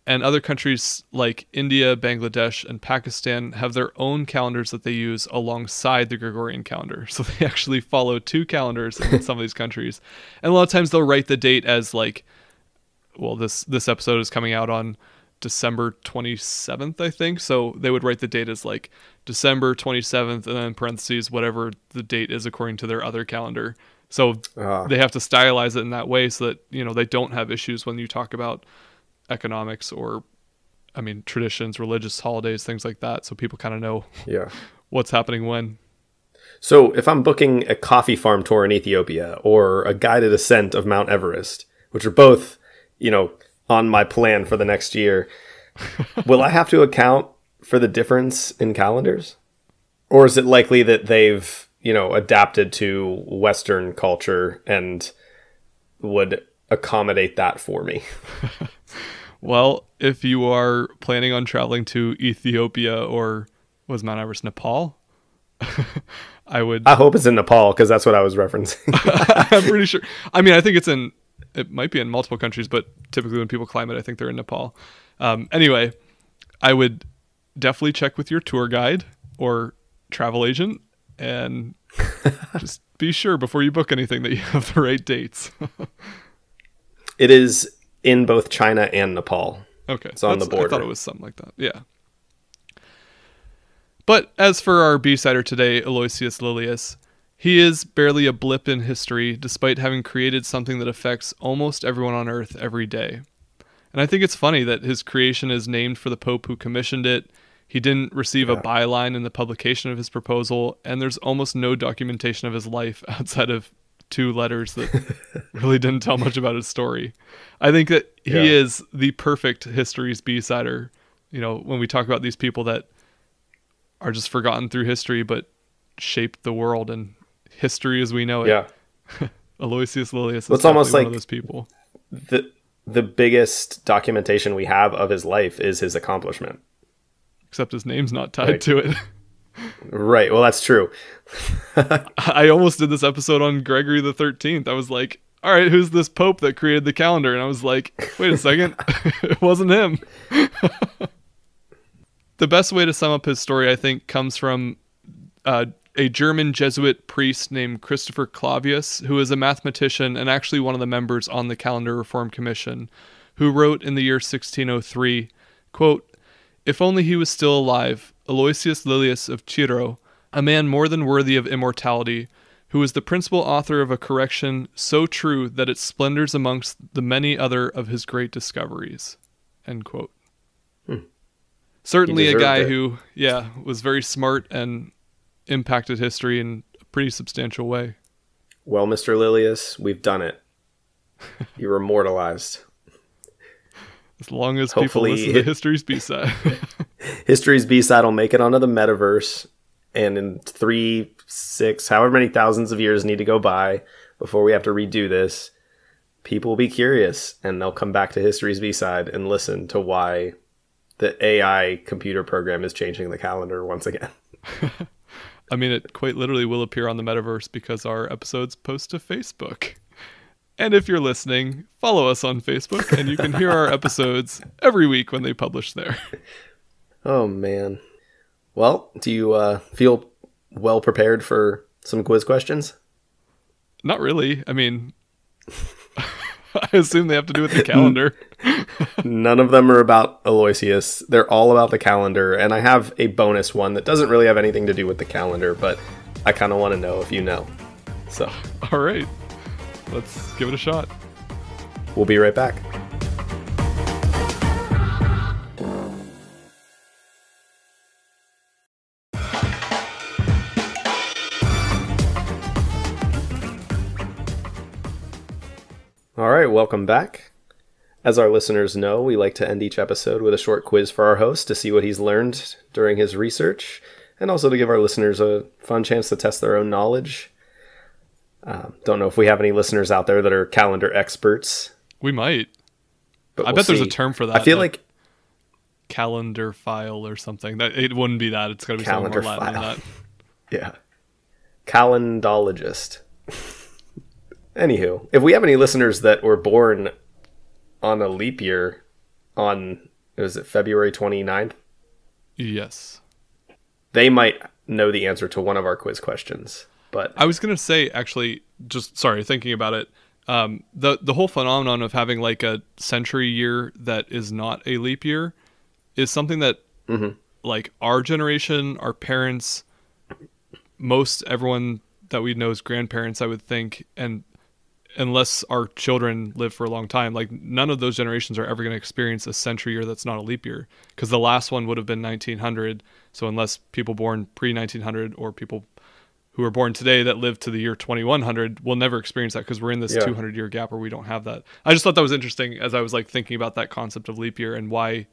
And other countries like India, Bangladesh, and Pakistan have their own calendars that they use alongside the Gregorian calendar. So they actually follow two calendars in some of these countries. And a lot of times they'll write the date as this episode is coming out on December 27th, I think. So they would write the date as like December 27th, and then in parentheses, whatever the date is according to their other calendar. So they have to stylize it in that way so that, they don't have issues when you talk about economics or traditions, religious holidays, things like that, so people kind of know what's happening when. So if I'm booking a coffee farm tour in Ethiopia or a guided ascent of Mount Everest, which are both on my plan for the next year, will I have to account for the difference in calendars, or is it likely that they've adapted to Western culture and would accommodate that for me? Well, if you are planning on traveling to Ethiopia or was Mount Everest Nepal, I hope it's in Nepal, because that's what I was referencing. I'm pretty sure. I think it might be in multiple countries, but typically when people climb it, I think they're in Nepal. Anyway, I would definitely check with your tour guide or travel agent and just be sure before you book anything that you have the right dates. It is in both China and Nepal. Okay. It's on the border. I thought it was something like that. Yeah. But as for our B-sider today, Aloysius Lilius, he is barely a blip in history, despite having created something that affects almost everyone on Earth every day. And I think it's funny that his creation is named for the Pope who commissioned it. He didn't receive a byline in the publication of his proposal, and there's almost no documentation of his life outside of 2 letters that really didn't tell much about his story. I think that he is the perfect history's B-sider. You know, when we talk about these people that are just forgotten through history but shaped the world and history as we know it. Yeah. Aloysius Lilius is it's almost one like of those people. The biggest documentation we have of his life is his accomplishment. Except his name's not tied to it. Right. Well, that's true. I almost did this episode on Gregory the 13th. I was like, all right, who's this Pope that created the calendar? And I was like, wait a second. It wasn't him. The best way to sum up his story, I think, comes from a German Jesuit priest named Christopher Clavius, who is a mathematician and actually one of the members on the Calendar Reform Commission, who wrote in the year 1603, quote, "If only he was still alive, Aloysius Lilius of Ciro, a man more than worthy of immortality, who was the principal author of a correction so true that it splendors amongst the many other of his great discoveries." End quote. Certainly a guy who, was very smart and impacted history in a pretty substantial way. Well, Mr. Lilius, we've done it. You're immortalized. As long as people listen to History's B-side. History's B-side will make it onto the metaverse, and in 3, 6, however many thousands of years need to go by before we have to redo this, people will be curious, and they'll come back to History's B-side and listen to why the AI computer program is changing the calendar once again. I mean, it quite literally will appear on the metaverse because our episodes post to Facebook. And if you're listening, follow us on Facebook, and you can hear our episodes every week when they publish there. Oh, man. Well, do you feel well prepared for some quiz questions? Not really. I mean, I assume they have to do with the calendar. None of them are about Aloysius. They're all about the calendar, and I have a bonus one that doesn't really have anything to do with the calendar, but I kind of want to know if you know. So, all right. Let's give it a shot. We'll be right back. All right, welcome back. As our listeners know, we like to end each episode with a short quiz for our host to see what he's learned during his research, and also to give our listeners a fun chance to test their own knowledge. Don't know if we have any listeners out there that are calendar experts. We might. But I bet there's a term for that. I feel like calendar file or something. That it wouldn't be that. It's got to be something more Latin than that. Yeah. Calendologist. Anywho, if we have any listeners that were born on a leap year on, was it February 29th? Yes. They might know the answer to one of our quiz questions. But I was going to say, actually, just thinking about it, the whole phenomenon of having like a century year that is not a leap year is something that like our generation, our parents, most everyone that we know as grandparents, I would think, and unless our children live for a long time, like none of those generations are ever going to experience a century year that's not a leap year, because the last one would have been 1900. So unless people born pre-1900 or people who are born today that live to the year 2100 will never experience that, because we're in this 200-year gap where we don't have that. I just thought that was interesting as I was like thinking about that concept of leap year and why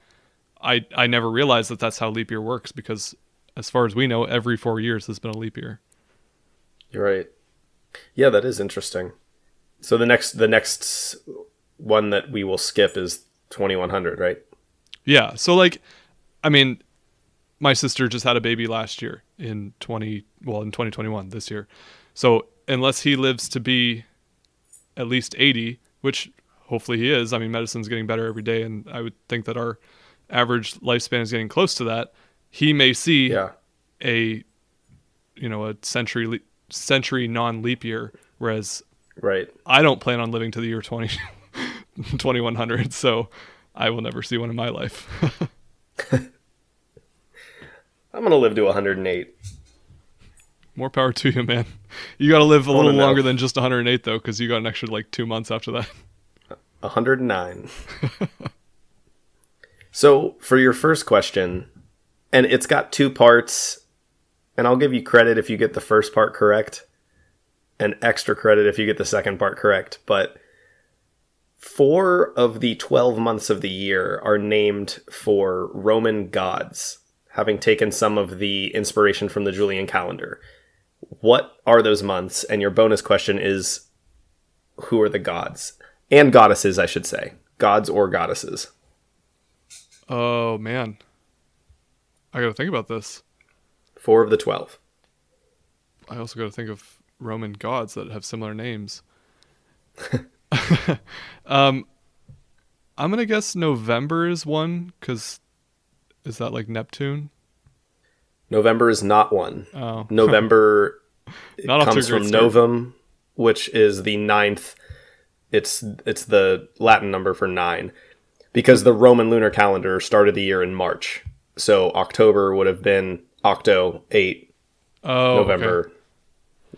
I never realized that that's how leap year works, because as far as we know, every 4 years has been a leap year. You're right. Yeah, that is interesting. So the next one that we will skip is 2100, right? Yeah. So like, I mean, my sister just had a baby last year in 2021 this year. So unless he lives to be at least 80, which hopefully he is, I mean, medicine's getting better every day, and I would think that our average lifespan is getting close to that. He may see a century non-leap year, whereas I don't plan on living to the year 2100, so I will never see one in my life. I'm gonna live to 108. More power to you, man. You got to live a little know. longer than just 108, though, because you got an extra, 2 months after that. 109. So, for your first question, and it's got 2 parts, and I'll give you credit if you get the first part correct, and extra credit if you get the second part correct, but 4 of the 12 months of the year are named for Roman gods, having taken some of the inspiration from the Julian calendar. What are those months? And your bonus question is, who are the gods? And goddesses, I should say. Gods or goddesses. Oh, man. I got to think about this. 4 of the 12. I also got to think of Roman gods that have similar names. I'm going to guess November is one, because is that like Neptune? November is not one. Oh. November Not comes from Novum, which is the 9th. It's the Latin number for 9. Because the Roman lunar calendar started the year in March. So October would have been Octo 8. Oh, November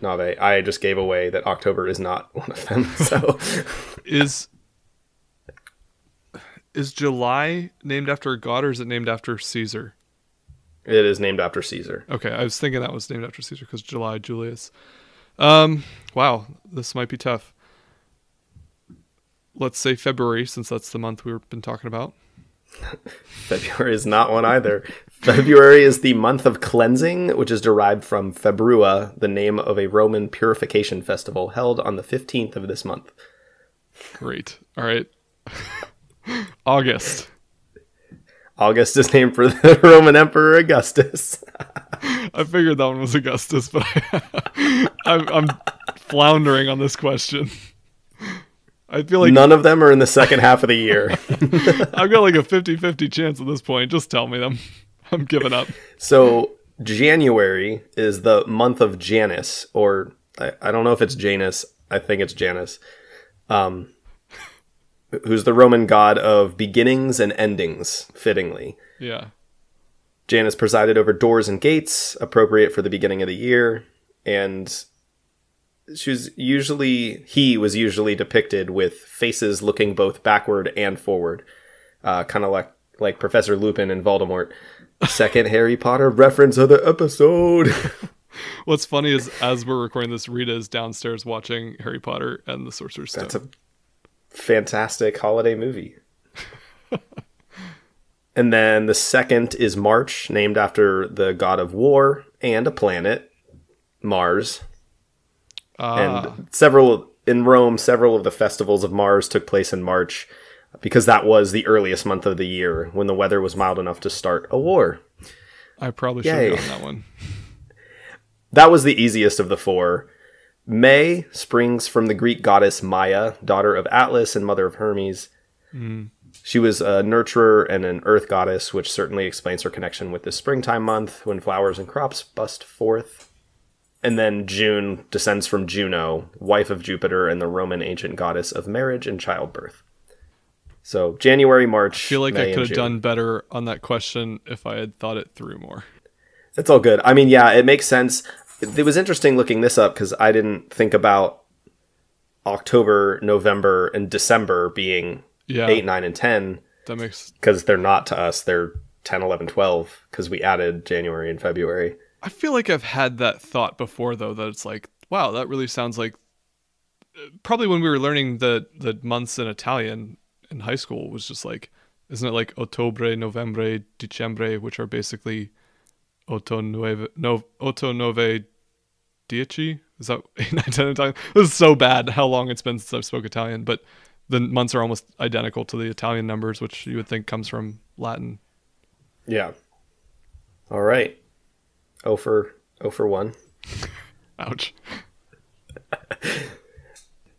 okay. Nave. I just gave away that October is not one of them. So Is July named after a god, or is it named after Caesar? it is named after Caesar. Okay, I was thinking that was named after Caesar because July, Julius. Wow, this might be tough. Let's say February, since that's the month we've been talking about. February is not one either. February is the month of cleansing, which is derived from Februa, the name of a Roman purification festival held on the 15th of this month. Great. All right. August. August is named for the Roman Emperor Augustus. I figured that one was Augustus, but I'm floundering on this question. I feel like none of them are in the second half of the year. I've got like a 50-50 chance at this point. Just tell me them. I'm giving up. So January is the month of Janus, or I don't know if it's Janus. I think it's Janus. Who's the Roman god of beginnings and endings, fittingly. Yeah. Janus presided over doors and gates, appropriate for the beginning of the year, and he was usually depicted with faces looking both backward and forward, kind of like Professor Lupin in Voldemort. Second Harry Potter reference of the episode. What's funny is, as we're recording this, Rita is downstairs watching Harry Potter and the Sorcerer's Stone. That's a fantastic holiday movie. And then the second is March, named after the god of war and a planet, Mars. And in Rome, several of the festivals of Mars took place in March because that was the earliest month of the year when the weather was mild enough to start a war. I probably should have gotten that one. That was the easiest of the 4. May springs from the Greek goddess Maia, daughter of Atlas and mother of Hermes. Mm. She was a nurturer and an earth goddess, which certainly explains her connection with the springtime month when flowers and crops bust forth. And then June descends from Juno, wife of Jupiter and the Roman ancient goddess of marriage and childbirth. So January, March, I feel like May, I could have June. done better on that question if I had thought it through more. It's all good. I mean, yeah, it makes sense. It was interesting looking this up because I didn't think about October, November, and December being 8, 9, and 10. That makes... Because they're not to us. They're 10, 11, 12 because we added January and February. I feel like I've had that thought before, though, that it's like, wow, that really sounds like... Probably when we were learning the months in Italian in high school was just like, isn't it like Ottobre, Novembre, Dicembre, which are basically Otto, Nove, Dieci? Is that 8, 9, 10 Italian? This is so bad how long it's been since I've spoke Italian, but the months are almost identical to the Italian numbers, which you would think comes from Latin. Yeah. All right. 0 for 1. Ouch.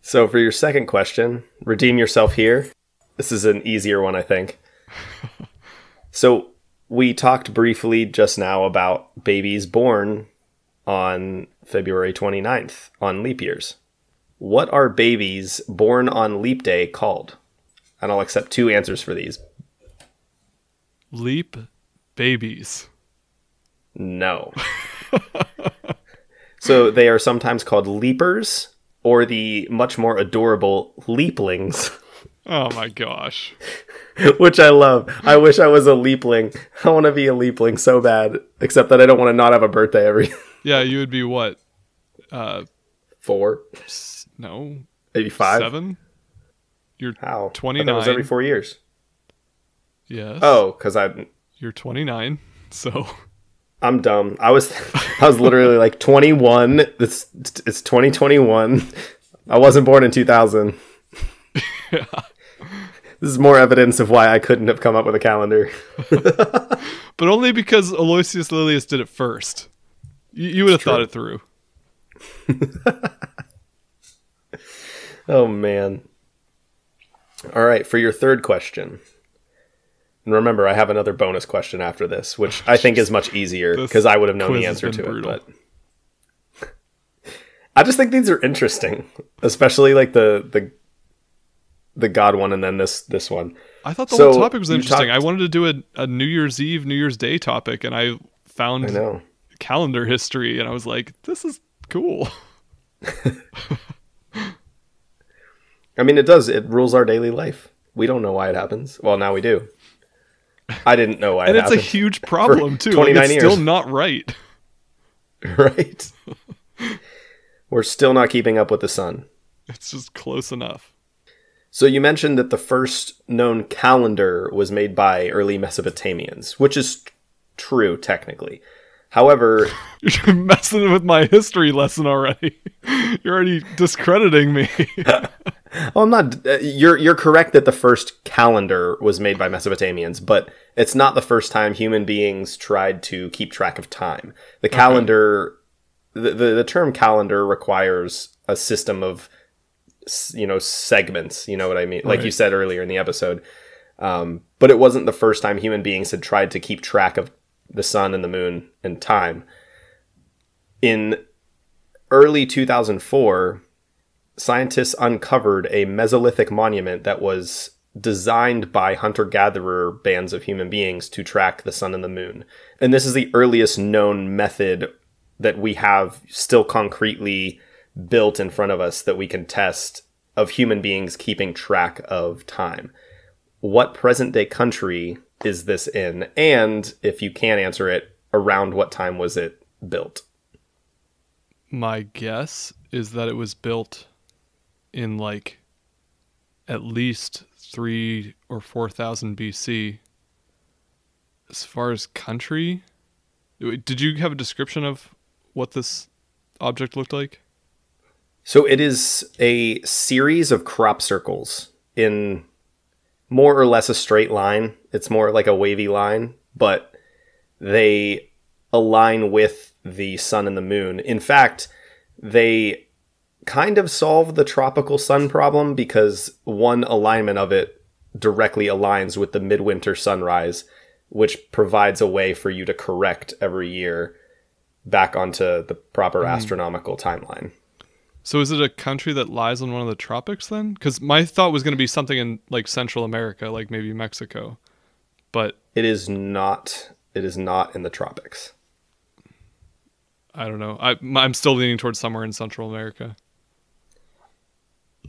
So for your second question, redeem yourself here. This is an easier one, I think. So we talked briefly just now about babies born on February 29th on leap years. What are babies born on leap day called? And I'll accept 2 answers for these. Leap babies. No. So they are sometimes called leapers, or the much more adorable leaplings. Oh my gosh. Which I love. I wish I was a leapling. I want to be a leapling so bad, except that I don't want to not have a birthday every... Yeah, you would be what? 4? No. Maybe 5? 7? You're How? 29. That was every 4 years. Yes. Oh, because You're 29, so... I'm dumb. I was literally like 21. It's 2021. I wasn't born in 2000. Yeah. This is more evidence of why I couldn't have come up with a calendar. But only because Aloysius Lilius did it first. You would have thought it through. Oh, man. All right, for your third question. And remember, I have another bonus question after this, which I think is much easier because I would have known the answer to it. But I just think these are interesting, especially like the God one and then this one. I thought the whole topic was interesting. I wanted to do a New Year's Eve, New Year's Day topic, and I found calendar history, and I was like, this is cool. I mean, it does. It rules our daily life. We don't know why it happens. Well, now we do. I didn't know why it happened. And it's a huge problem, too. 29 it's years. Still not right. Right. We're still not keeping up with the sun. It's just close enough. So you mentioned that the first known calendar was made by early Mesopotamians, which is true, technically. However... You're messing with my history lesson already. You're already discrediting me. Well, I'm not... You're correct that the first calendar was made by Mesopotamians, but it's not the first time human beings tried to keep track of time. The calendar... The term calendar requires a system of, segments, you know what I mean? Like you said earlier in the episode. But it wasn't the first time human beings had tried to keep track of the sun and the moon and time. In early 2004, scientists uncovered a Mesolithic monument that was designed by hunter-gatherer bands of human beings to track the sun and the moon. And this is the earliest known method that we have still concretely built in front of us that we can test of human beings keeping track of time. What present-day country is this in? And if you can answer it, around what time was it built? My guess is that it was built in at least 3,000 or 4,000 BC. As far as country, did you have a description of what this object looked like? So it is a series of crop circles in more or less a straight line. It's more like a wavy line, but they align with the sun and the moon. In fact, they kind of solve the tropical sun problem because one alignment of it directly aligns with the midwinter sunrise, which provides a way for you to correct every year back onto the proper astronomical timeline. So is it a country that lies on one of the tropics then? Because my thought was going to be something in Central America, like maybe Mexico, but it is not. It is not in the tropics. I don't know. I'm still leaning towards somewhere in Central America.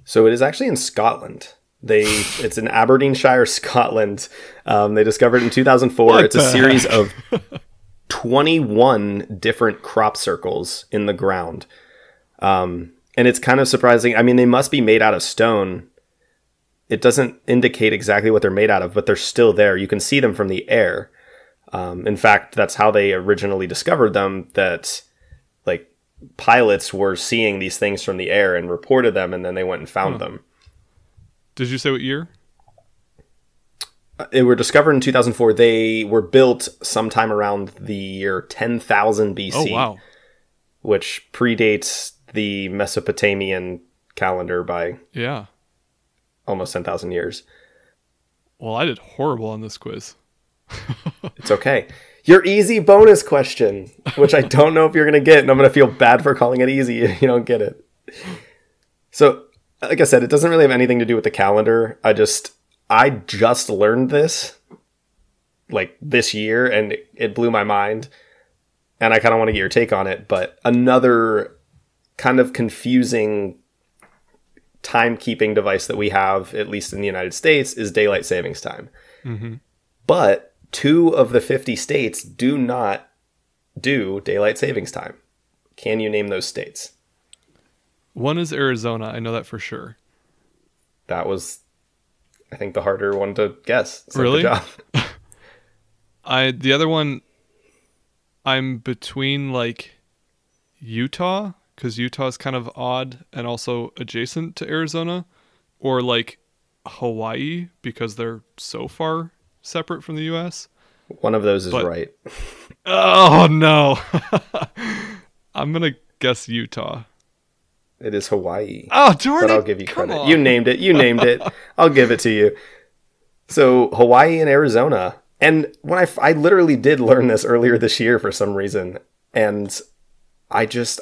So it is actually in Scotland. It's in Aberdeenshire, Scotland. They discovered it in 2004. It's a series of 21 different crop circles in the ground. And it's kind of surprising. I mean, they must be made out of stone. It doesn't indicate exactly what they're made out of, but they're still there. You can see them from the air. In fact, that's how they originally discovered them, that pilots were seeing these things from the air and reported them, and then they went and found them. Did you say what year? They were discovered in 2004. They were built sometime around the year 10,000 BC. Oh, wow. Which predates the Mesopotamian calendar by almost 10,000 years. Well, I did horrible on this quiz. It's okay. Your easy bonus question, which I don't know if you're going to get, and I'm going to feel bad for calling it easy if you don't get it. So, like I said, it doesn't really have anything to do with the calendar. I just learned this this year, and it blew my mind. and I kind of want to get your take on it, but another kind of confusing timekeeping device that we have, at least in the United States, is daylight savings time. Mm-hmm. But 2 of the 50 states do not do daylight savings time. Can you name those states? One is Arizona. I know that for sure. That was, I think, the harder one to guess. So really? Good job. The other one, I'm between like Utah, because Utah is kind of odd and also adjacent to Arizona, or like Hawaii, because they're so far separate from the U.S. One of those is right. Oh, no. I'm going to guess Utah. It is Hawaii. Oh, darn it. But I'll give you Come credit. on. You named it. You named it. I'll give it to you. So Hawaii and Arizona. And when I literally did learn this earlier this year for some reason. And I guess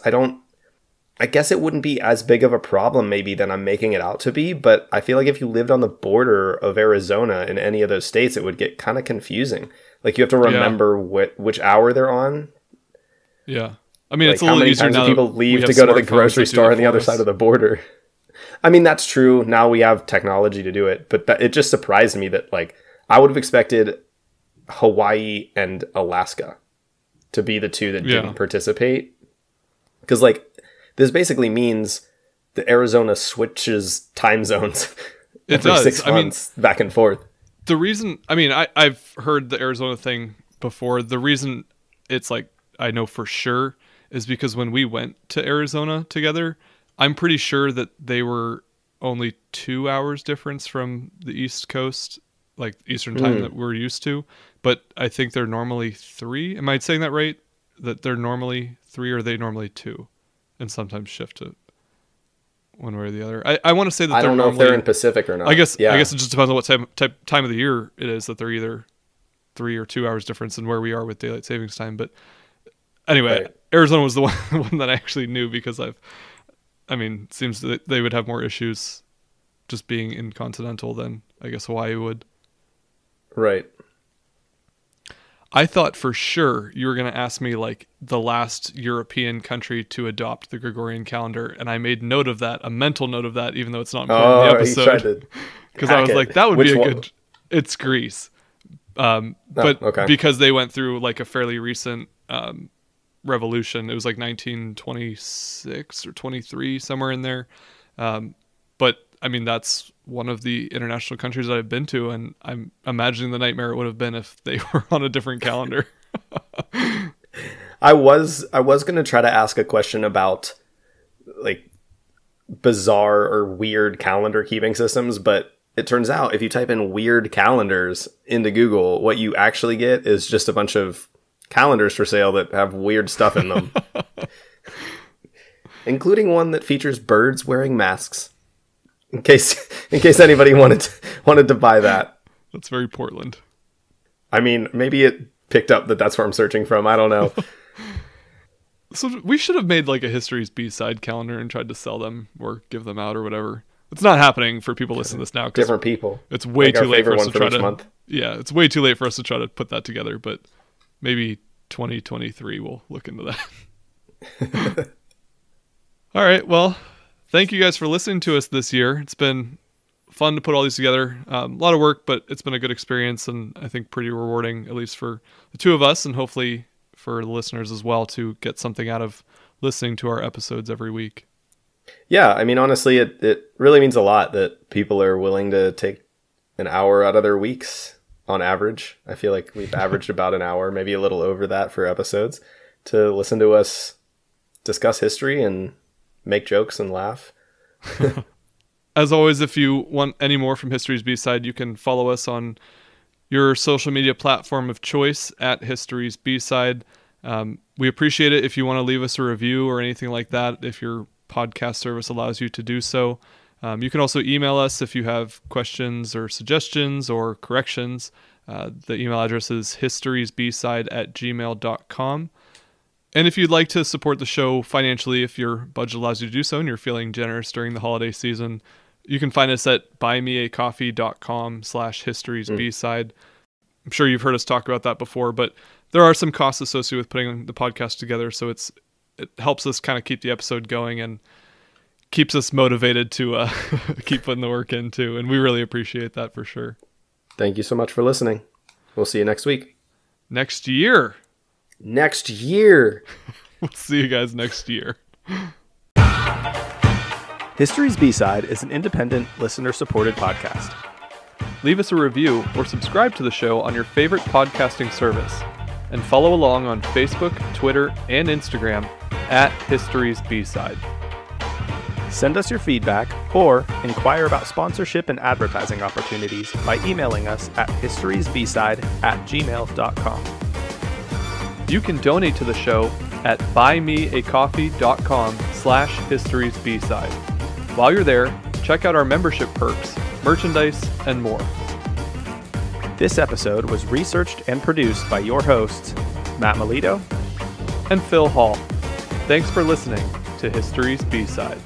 it wouldn't be as big of a problem maybe than I'm making it out to be, but I feel like if you lived on the border of Arizona in any of those states, it would get kind of confusing. Like you have to remember which hour they're on. Yeah. I mean, like, it's a little easier now. How many times do people leave to go to the grocery store on the other side of the border? I mean, that's true. Now we have technology to do it, but it just surprised me that like I would have expected Hawaii and Alaska to be the 2 that didn't participate. Because like, this basically means that Arizona switches time zones every 6 months back and forth. The reason, I've heard the Arizona thing before. The reason it's like, I know for sure, is because when we went to Arizona together, I'm pretty sure that they were only 2 hours difference from the East Coast, like Eastern time that we're used to. But I think they're normally 3. Am I saying that right? That they're normally 3, or are they normally 2? And sometimes shift to one way or the other. I want to say that I don't know if they're in Pacific or not. I guess it just depends on what time of the year it is that they're either 3 or 2 hours difference in where we are with daylight savings time. But anyway, right. Arizona was the one that I actually knew because it seems that they would have more issues just being in continental than I guess Hawaii would. Right. I thought for sure you were going to ask me like the last European country to adopt the Gregorian calendar, and I made note of that, a mental note of that, even though it's not important in the episode. Because I was like, that would be a good. It's Greece, but because they went through like a fairly recent revolution, it was like 1926 or 23, somewhere in there. But I mean, that's one of the international countries that I've been to, and I'm imagining the nightmare it would have been if they were on a different calendar. I was going to try to ask a question about like bizarre or weird calendar keeping systems, but it turns out if you type in weird calendars into Google, what you actually get is just a bunch of calendars for sale that have weird stuff in them, including one that features birds wearing masks. In case anybody wanted to buy that. That's very Portland. I mean, maybe it picked up that that's where I'm searching from. I don't know. So we should have made like a History's B-side calendar and tried to sell them or give them out or whatever. It's not happening for people listening to this now. Different people. It's way like too late for us to try to. Month. Yeah, it's way too late for us to try to put that together. But maybe 2023 we'll look into that. All right. Well, thank you guys for listening to us this year. It's been fun to put all these together. A lot of work, but it's been a good experience and I think pretty rewarding, at least for the two of us and hopefully for the listeners as well, to get something out of listening to our episodes every week. Yeah, I mean, honestly, it really means a lot that people are willing to take an hour out of their weeks on average. I feel like we've averaged about an hour, maybe a little over that for episodes, to listen to us discuss history and make jokes and laugh. As always, if you want any more from History's B-Side, you can follow us on your social media platform of choice at History's B-Side. We appreciate it if you want to leave us a review or anything like that, if your podcast service allows you to do so. You can also email us if you have questions or suggestions or corrections. The email address is historiesbside@gmail.com. And if you'd like to support the show financially, if your budget allows you to do so and you're feeling generous during the holiday season, you can find us at buymeacoffee.com/historiesbside. I'm sure you've heard us talk about that before, but there are some costs associated with putting the podcast together, so it helps us kind of keep the episode going and keeps us motivated to keep putting the work in too. And we really appreciate that for sure. Thank you so much for listening. We'll see you next week. Next year. Next year. We'll see you guys next year. History's B-Side is an independent, listener-supported podcast. Leave us a review or subscribe to the show on your favorite podcasting service. And follow along on Facebook, Twitter, and Instagram at History's B-Side. Send us your feedback or inquire about sponsorship and advertising opportunities by emailing us at historiesbside@gmail.com. You can donate to the show at buymeacoffee.com/historiesbside. While you're there, check out our membership perks, merchandise, and more. This episode was researched and produced by your hosts, Matt Melito and Phil Hall. Thanks for listening to History's B-Side.